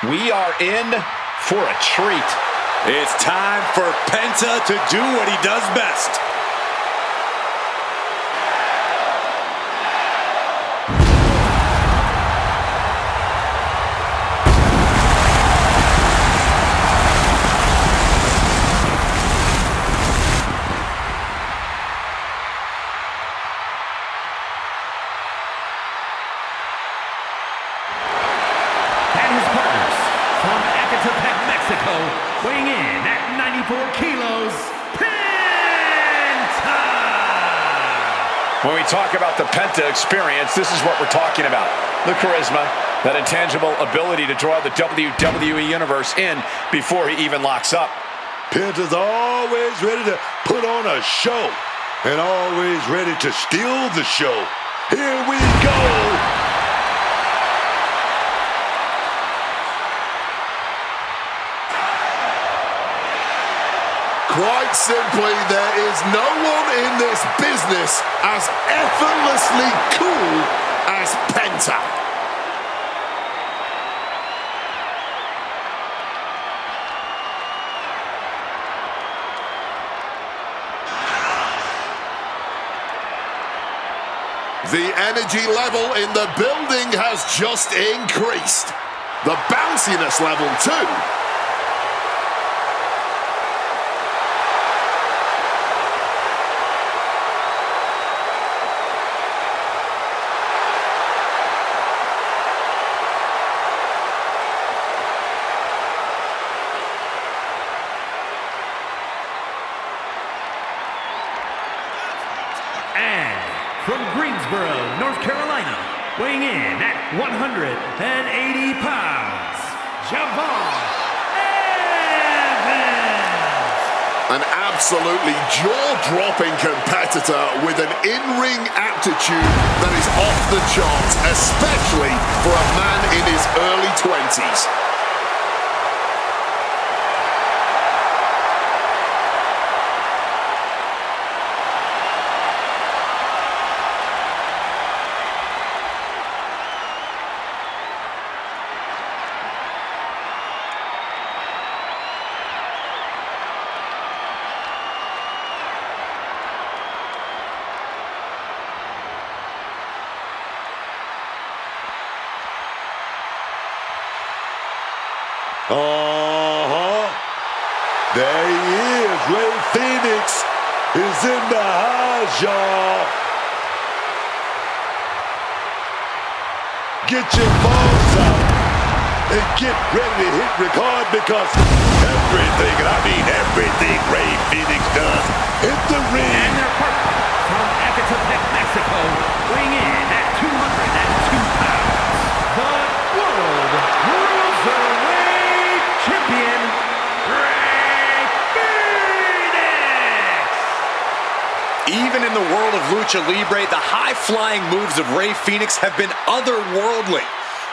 We are in for a treat. It's time for Penta to do what he does best. Weighing in at 94 kilos, Penta! When we talk about the Penta experience, this is what we're talking about. The charisma, that intangible ability to draw the WWE Universe in before he even locks up. Penta's always ready to put on a show and always ready to steal the show. Here we go! Quite simply, there is no one in this business as effortlessly cool as Penta. The energy level in the building has just increased. The bounciness level too. And from Greensboro, North Carolina, weighing in at 180 pounds, Javon Evans! An absolutely jaw-dropping competitor with an in-ring aptitude that is off the charts, especially for a man in his early 20s. There he is. Ray Phoenix is in the house, y'all. Get your phones out and get ready to hit record because everything, and I mean everything Ray Phoenix does hit the ring. And their partner from Ecatepec, Mexico, weighing in at 202 pounds, the World Cruiserweight Champion, Ray Phoenix! Even in the world of Lucha Libre, the high-flying moves of Ray Phoenix have been otherworldly.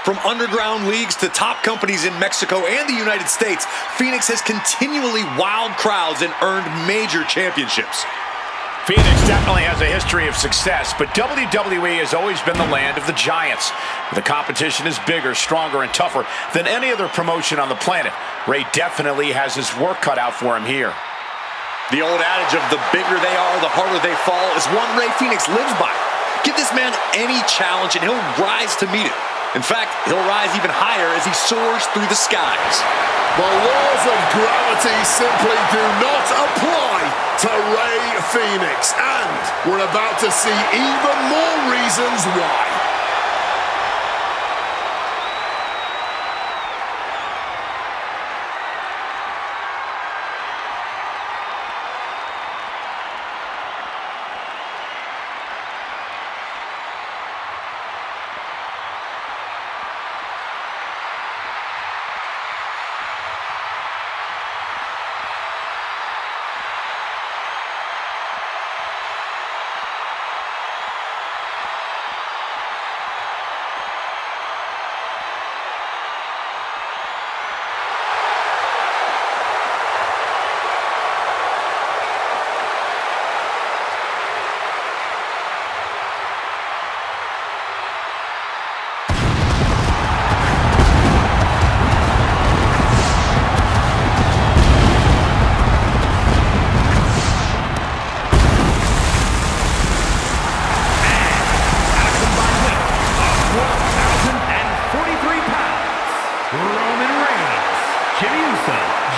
From underground leagues to top companies in Mexico and the United States, Phoenix has continually wowed crowds and earned major championships. Phoenix definitely has a history of success, but WWE has always been the land of the giants. The competition is bigger, stronger, and tougher than any other promotion on the planet. Ray definitely has his work cut out for him here. The old adage of the bigger they are, the harder they fall is one Ray Phoenix lives by. Give this man any challenge and he'll rise to meet it. In fact, he'll rise even higher as he soars through the skies. The laws of gravity simply do not apply to Ray Phoenix, and we're about to see even more reasons why.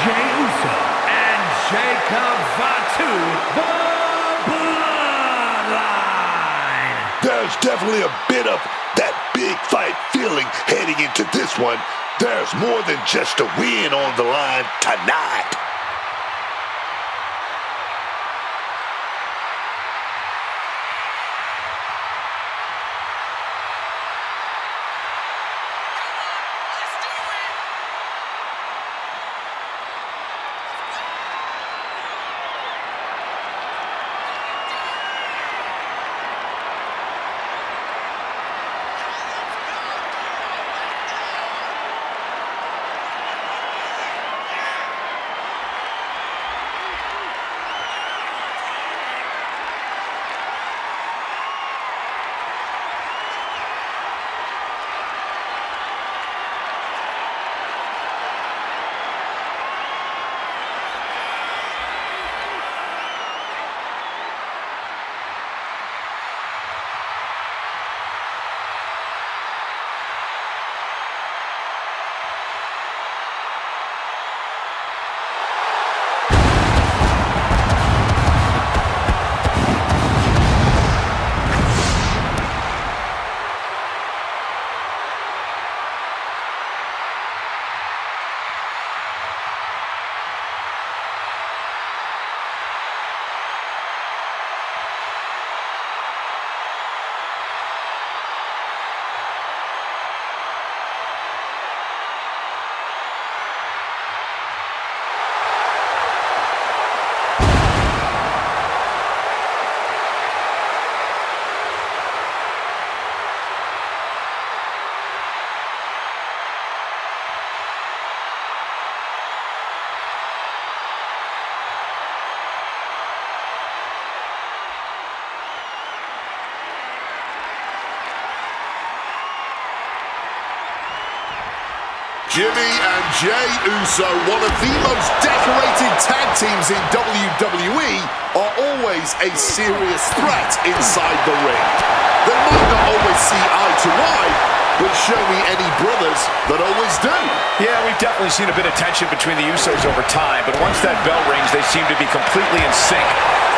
Jey Uso and Jacob Fatu, the Bloodline. There's definitely a bit of that big fight feeling heading into this one. There's more than just a win on the line tonight. Jimmy and Jey Uso, one of the most decorated tag teams in WWE, are always a serious threat inside the ring. They might not always see eye to eye, but show me any brothers that always do. Yeah, we've definitely seen a bit of tension between the Usos over time, but once that bell rings, they seem to be completely in sync.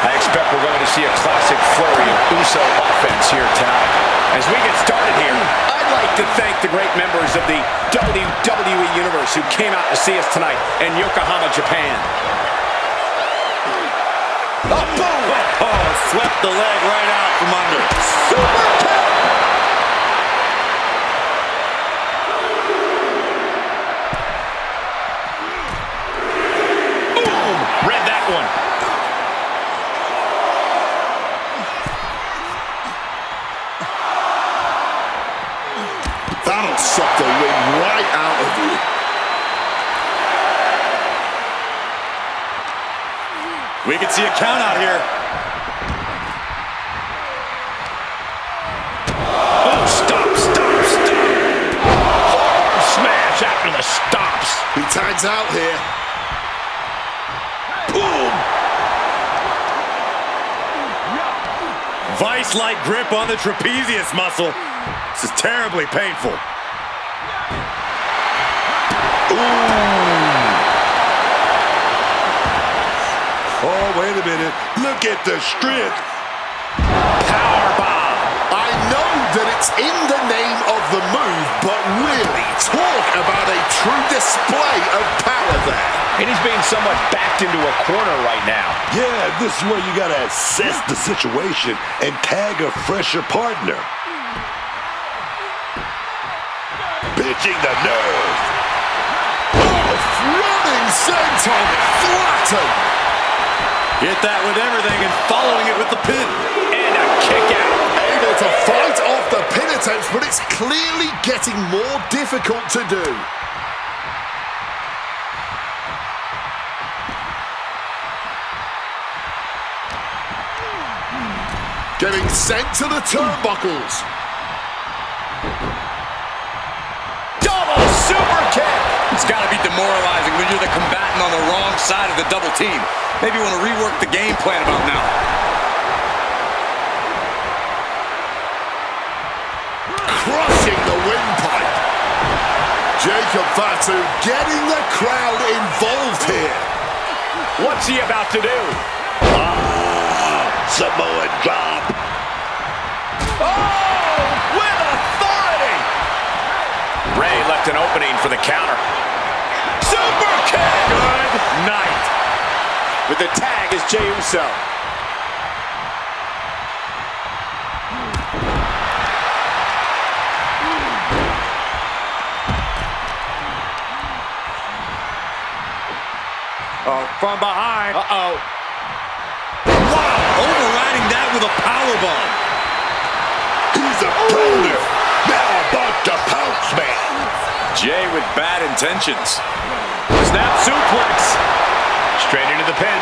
I expect we're going to see a classic flurry of Uso offense here tonight. As we get started here, I'd like to thank the great members of the WWE Universe who came out to see us tonight in Yokohama, Japan. Oh, boom! Oh, swept the leg right out from under. Super kick! Boom! Read that one. That'll suck the wind right out of you. We can see a count out here. Oh, stop, stop, stop. Arm smash after the stops. He tags out here. Boom! Vice-like grip on the trapezius muscle. This is terribly painful. Oh, wait a minute. Look at the strength. Powerbomb. I know that it's in the name of the move, but really, talk about a true display of power there. And he's being somewhat backed into a corner right now. Yeah, this is where you got to assess the situation and tag a fresher partner. Pitching the nerve. Oh, running senton, flattened. Hit that with everything and following it with the pin. And a kick out. Able to fight off the pin attempts, but it's clearly getting more difficult to do. Getting sent to the turnbuckles. Double super kick. It's got to be demoralizing when you're the combatant on the wrong side of the double team. Maybe you want to rework the game plan about now. Crushing the windpipe. Jacob Fatu getting the crowd involved here. What's he about to do? Samoan drop. Oh, with authority! Ray left an opening for the counter. Super kick! Good night. With the tag is Jey Uso. Oh, from behind. Uh-oh. Wow, overriding that with a powerbomb. He's a boulder. Now about to pounce, man. Jey with bad intentions. Snap suplex. Straight into the pin.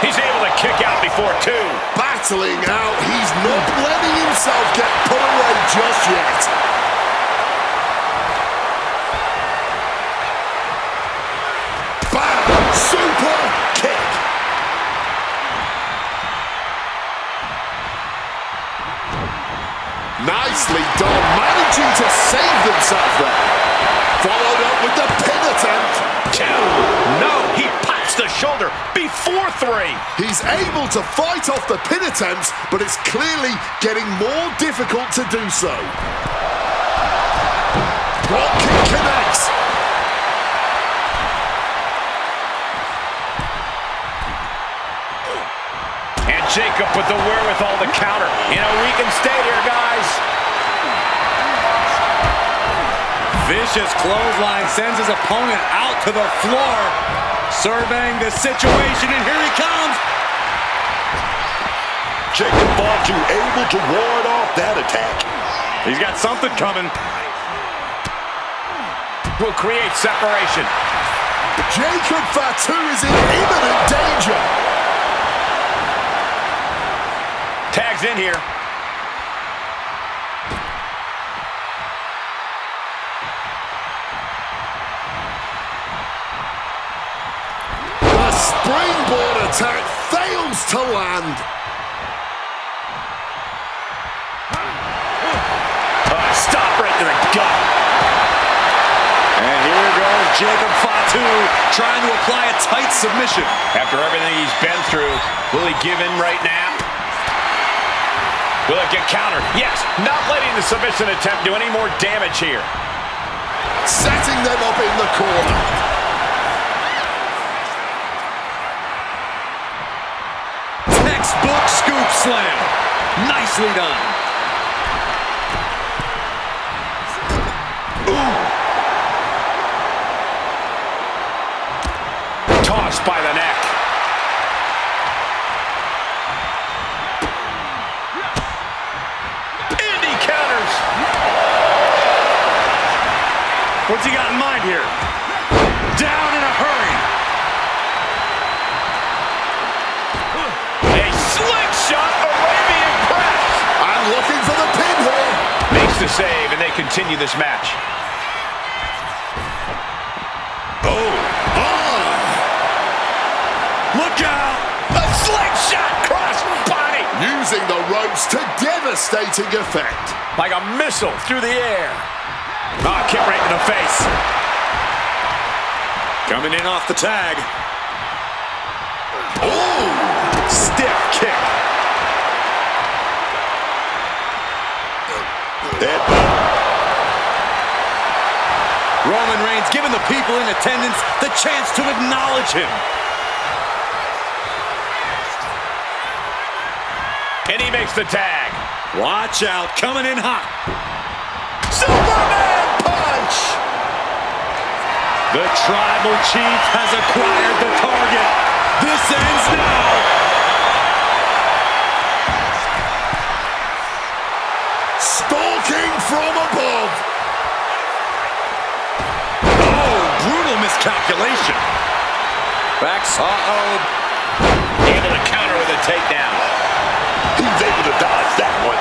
He's able to kick out before two. Battling out. He's not letting himself get put away just yet. Bam! Super kick. Nicely done. Managing to save themselves there. Followed up with the pin attempt. Two. No, he pops the shoulder before three. He's able to fight off the pin attempts, but it's clearly getting more difficult to do so. Drop kick connects. And Jacob with the wherewithal to counter. In a weakened state here, guys. Vicious clothesline sends his opponent out to the floor. Surveying the situation, and here he comes. Jacob Fatu able to ward off that attack. He's got something coming. Will create separation. Jacob Fatu is in imminent danger. Tags in here. The springboard attack fails to land. Stop right to the gut. And here goes Jacob Fatu trying to apply a tight submission. After everything he's been through, will he give in right now? Will it get countered? Yes, not letting the submission attempt do any more damage here. Setting them up in the corner. Textbook scoop slam. Nicely done. Tossed by the neck. Indy counters. What's he got in mind here? Down in a hurry. A slingshot Arabian press. And looking for the pin here. Makes the save, and they continue this match. Look out! A slingshot cross body. Using the ropes to devastating effect. Like a missile through the air. Oh, kick right in the face. Coming in off the tag. Ooh, stiff kick. Roman Reigns giving the people in attendance the chance to acknowledge him. And he makes the tag. Watch out, coming in hot. Superman punch. The tribal chief has acquired the target. This ends now. Stalking from above. Oh, brutal miscalculation. Backs. Able to counter with a takedown. He's able to dodge that one.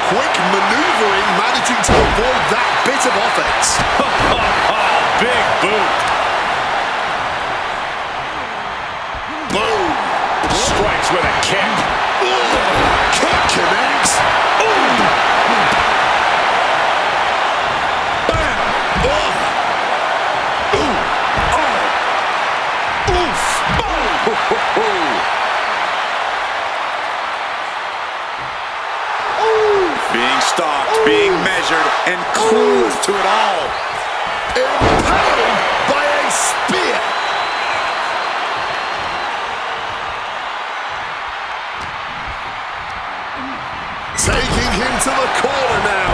Quick maneuvering, managing to avoid that bit of offense. Big boot. Boom. Strikes with a kick. Kick connects. and clueless to it all. Impaled by a spear. Taking him to the corner now.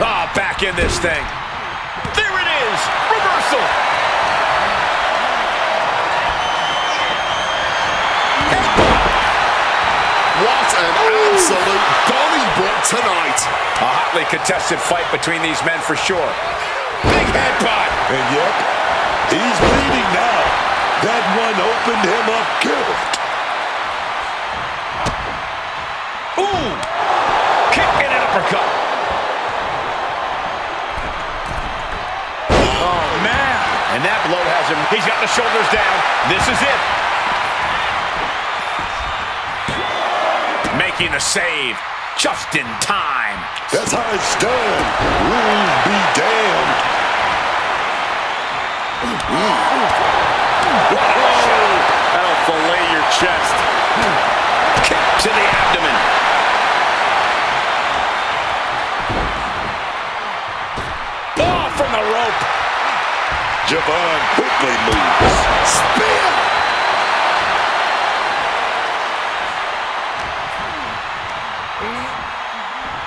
Ah, back in this thing. There it is. Reversal. What an absolute Donnybrook tonight. A hotly contested fight between these men for sure. Big headbutt. And yep, he's bleeding now. That one opened him up good. Ooh. Kick and uppercut. Oh, man. And that blow has him. He's got the shoulders down. This is it. Making the save. Just in time. That's how it's done. Rules be damned. That'll fillet your chest. Kick to the abdomen. Oh, from the rope. Javon quickly moves. Spear.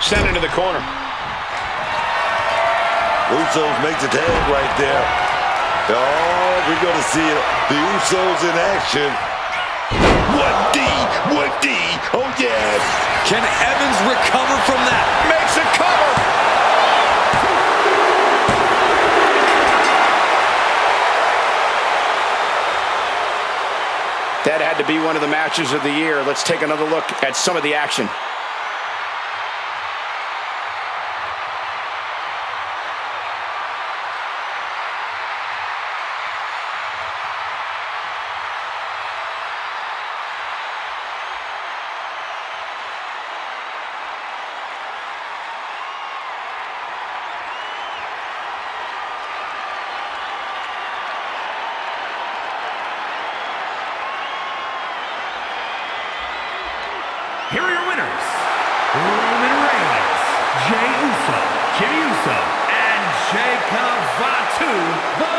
Sent into the corner. Usos make the tag right there. Oh, we're going to see it. The Usos in action. 1D, 1D. Oh, yes. Can Evans recover from that? Makes a cover. That had to be one of the matches of the year. Let's take another look at some of the action. Here are your winners, Roman Reigns, Jey Uso, Jimmy Uso, and Jacob Fatu, the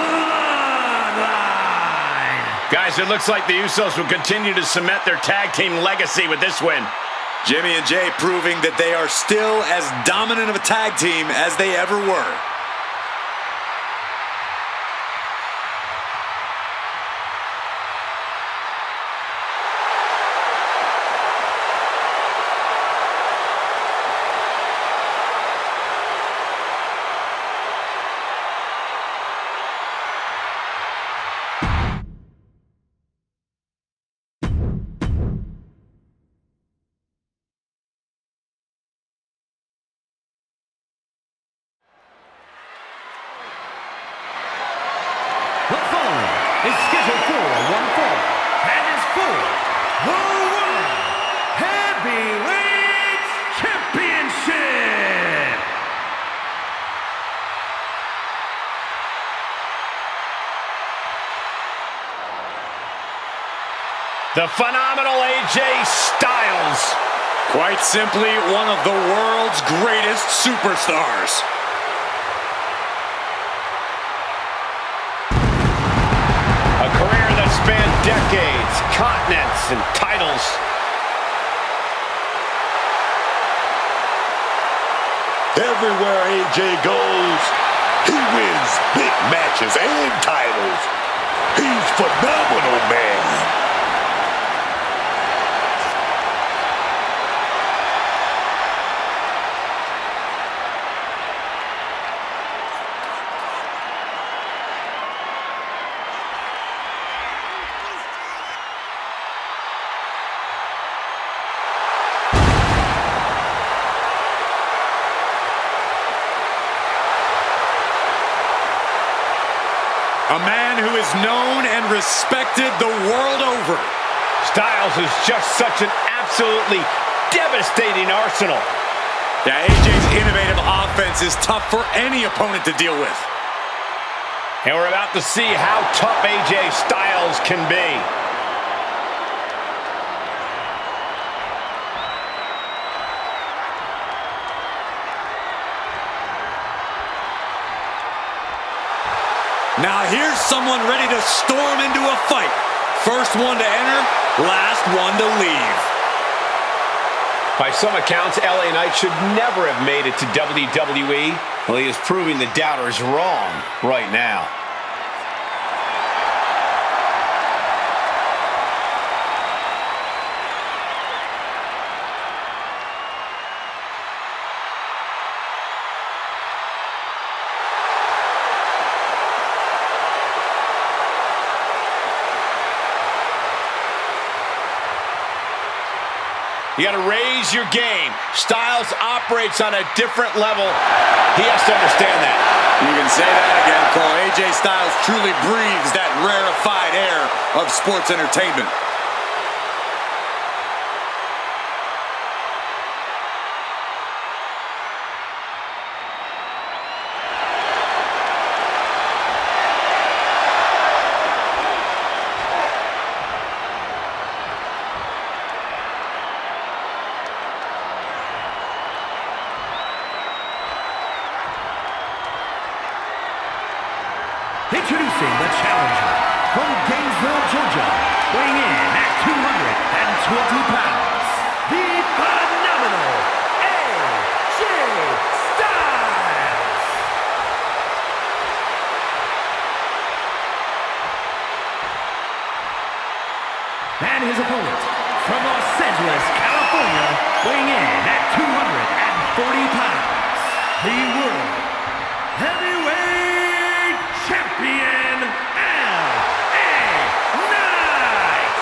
Bloodline. Guys, it looks like the Usos will continue to cement their tag team legacy with this win. Jimmy and Jey proving that they are still as dominant of a tag team as they ever were. The following is scheduled for one fall and is for the World Heavyweight Championship. The phenomenal AJ Styles. Quite simply, one of the world's greatest superstars. A career that spanned decades, continents, and titles. Everywhere AJ goes, he wins big matches and titles. He's phenomenal, man. A man who is known and respected the world over. Styles is just such an absolutely devastating arsenal. Yeah, AJ's innovative offense is tough for any opponent to deal with. And we're about to see how tough AJ Styles can be. Now here's someone ready to storm into a fight. First one to enter, last one to leave. By some accounts, LA Knight should never have made it to WWE. Well, he is proving the doubters wrong right now. You got to raise your game. Styles operates on a different level. He has to understand that. You can say that again, Cole. AJ Styles truly breathes that rarefied air of sports entertainment. Introducing the challenger from Gainesville, Georgia, weighing in at 220 pounds, the phenomenal AJ Styles. And his opponent from Los Angeles, California, weighing in at 240 pounds, the World Heavyweight Champion, LA Knight.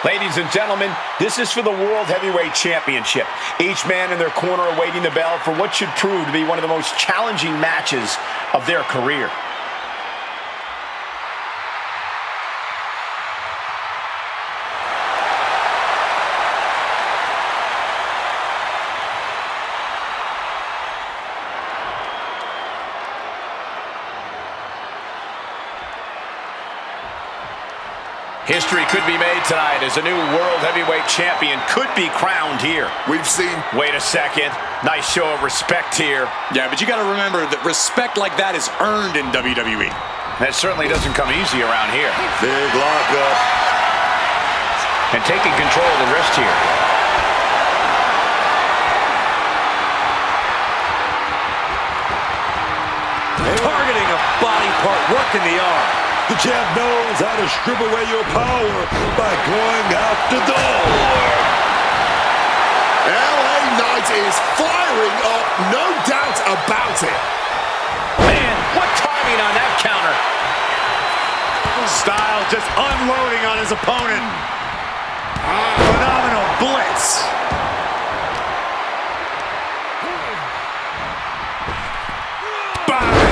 Ladies and gentlemen, this is for the World Heavyweight Championship. Each man in their corner awaiting the bell for what should prove to be one of the most challenging matches of their career. History could be made tonight as a new World Heavyweight Champion could be crowned here. We've seen... Wait a second. Nice show of respect here. Yeah, but you got to remember that respect like that is earned in WWE. That certainly doesn't come easy around here. Big lockup. And taking control of the wrist here. Targeting a body part, working the arm. The champ knows how to strip away your power by going out the door. LA Knight is firing up, no doubt about it. Man, what timing on that counter. Styles just unloading on his opponent. Phenomenal blitz. Bang!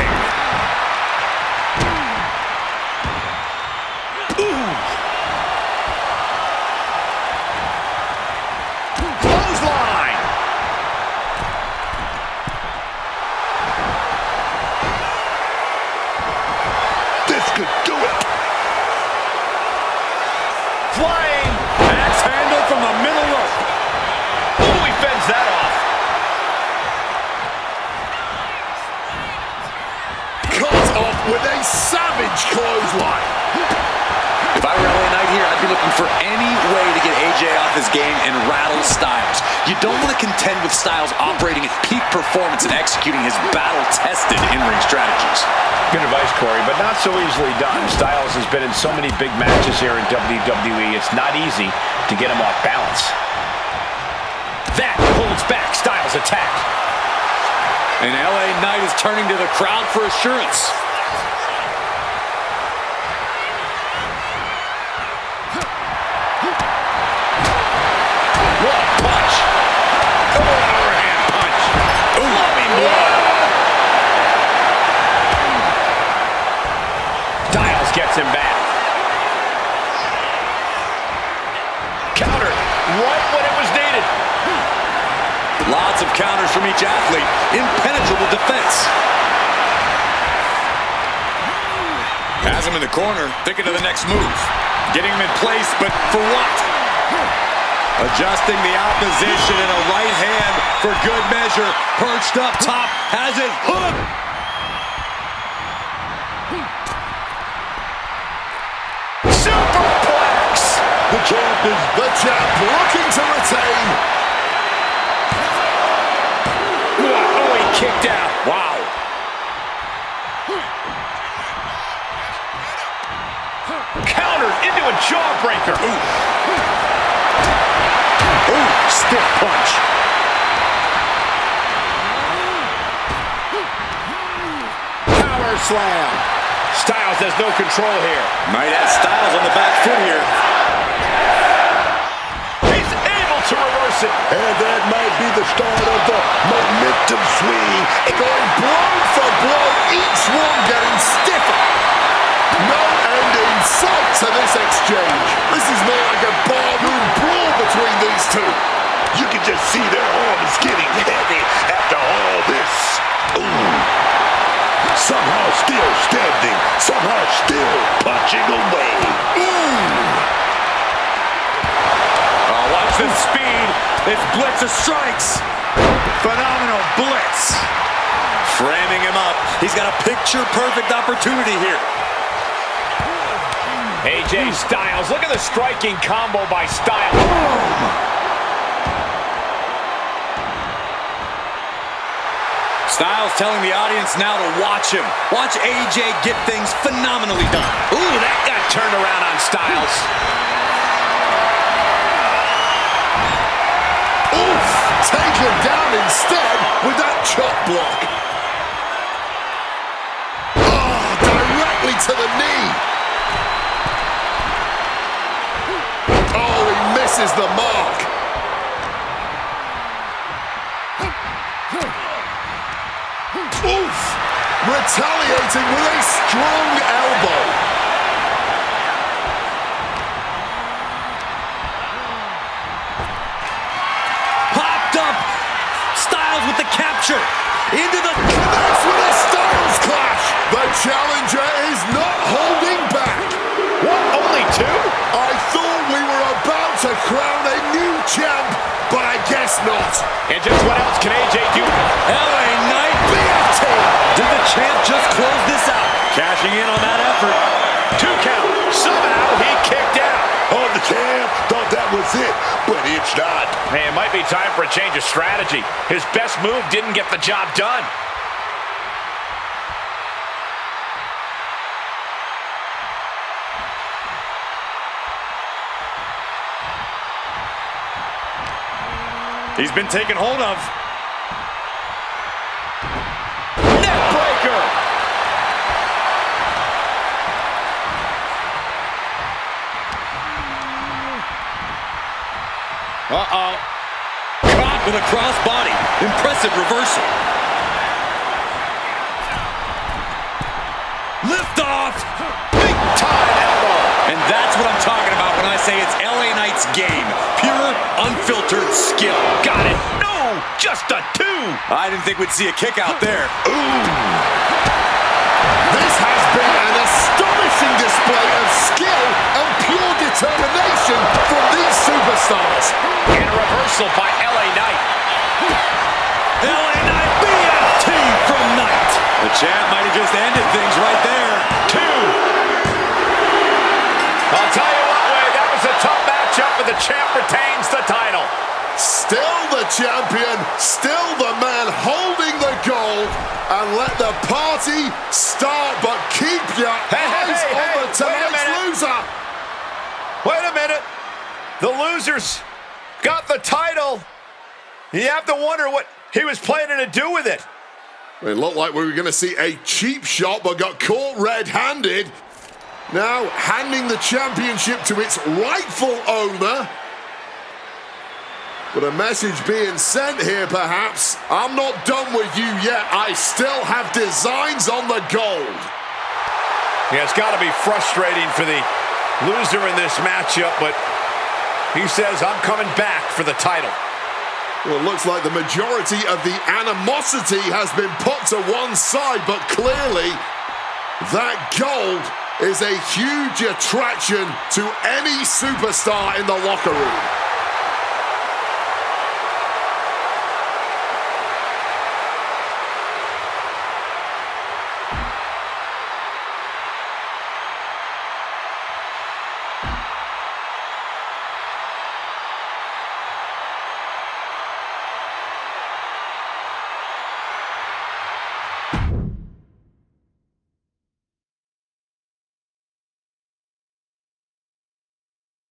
Clothesline. This could do it. Flying. Axe handle from the middle rope. Ooh, he fends that off. Cut off with a savage clothesline. If I were LA Knight here, I'd be looking for any way to get AJ off his game and rattle Styles. You don't want to contend with Styles operating at peak performance and executing his battle-tested in-ring strategies. Good advice, Corey, but not so easily done. Styles has been in so many big matches here in WWE. It's not easy to get him off balance. That holds back Styles' attack. And LA Knight is turning to the crowd for assurance. What a punch. Overhand punch. Loving blow. Styles gets him back. Counter right when it was needed. Lots of counters from each athlete. Impenetrable defense. Has him in the corner, thinking of the next move. Getting him in place, but for what? Adjusting the opposition in a right hand for good measure. Perched up top, has it hooked. Superplex! The champ looking to retain. Oh, he kicked out. Wow. Countered into a jawbreaker. Ooh, stiff punch. Power slam. Styles has no control here. Might have Styles on the back foot here. He's able to reverse it. And that might be the start of the momentum swing. Going blow for blow, each one getting stiffer. No end in sight to this exchange. This is more like a barroom brawl between these two. You can just see their arms getting heavy after all this. Ooh. Somehow still standing, somehow still punching away. Oh, watch the speed. This blitz of strikes. Phenomenal blitz. Framing him up. He's got a picture-perfect opportunity here. AJ Styles, look at the striking combo by Styles. Styles telling the audience now to watch him. Watch AJ get things phenomenally done. Ooh, that got turned around on Styles. Oof! Taken down instead with that chop block. Oh, directly to the knee. Oh, he misses the mark. Oof! Retaliating with a strong elbow. Popped up. Styles with the capture. Into the... Connects with a Styles clash. The challenger is not holding back. What, only two? I thought we were about to crown a new champ, but I guess not. And just what else can AJ do? LA Knight. BFT. Did the champ just close this out? Cashing in on that effort. 2 count. Somehow he kicked out. Oh, the champ thought that was it, but it's not. Hey, it might be time for a change of strategy. His best move didn't get the job done. He's been taken hold of. Neckbreaker. Uh-oh. Caught with a crossbody. Impressive reversal. Lift off. Big time elbow. And that's what I'm talking about when I say it's LA Knight's game. Pure, unfiltered skill. Got it. No, just a 2. I didn't think we'd see a kick out there. This has been an astonishing display of skill and pure determination from these superstars. And a reversal by LA Knight. LA Knight BFT from Knight. The champ might have just ended things right there. 2. I'll tell you what, Wade, that was a tough matchup, but the champ retains the title. Still the champion, still the man holding the gold, and let the party start, but keep your eyes on the tonight's loser. Wait a minute. The losers got the title. You have to wonder what he was planning to do with it. It looked like we were going to see a cheap shot, but got caught red-handed. Now handing the championship to its rightful owner. But a message being sent here, perhaps. I'm not done with you yet. I still have designs on the gold. Yeah, it's got to be frustrating for the loser in this matchup, but he says, I'm coming back for the title. Well, it looks like the majority of the animosity has been put to one side, but clearly that gold is a huge attraction to any superstar in the locker room.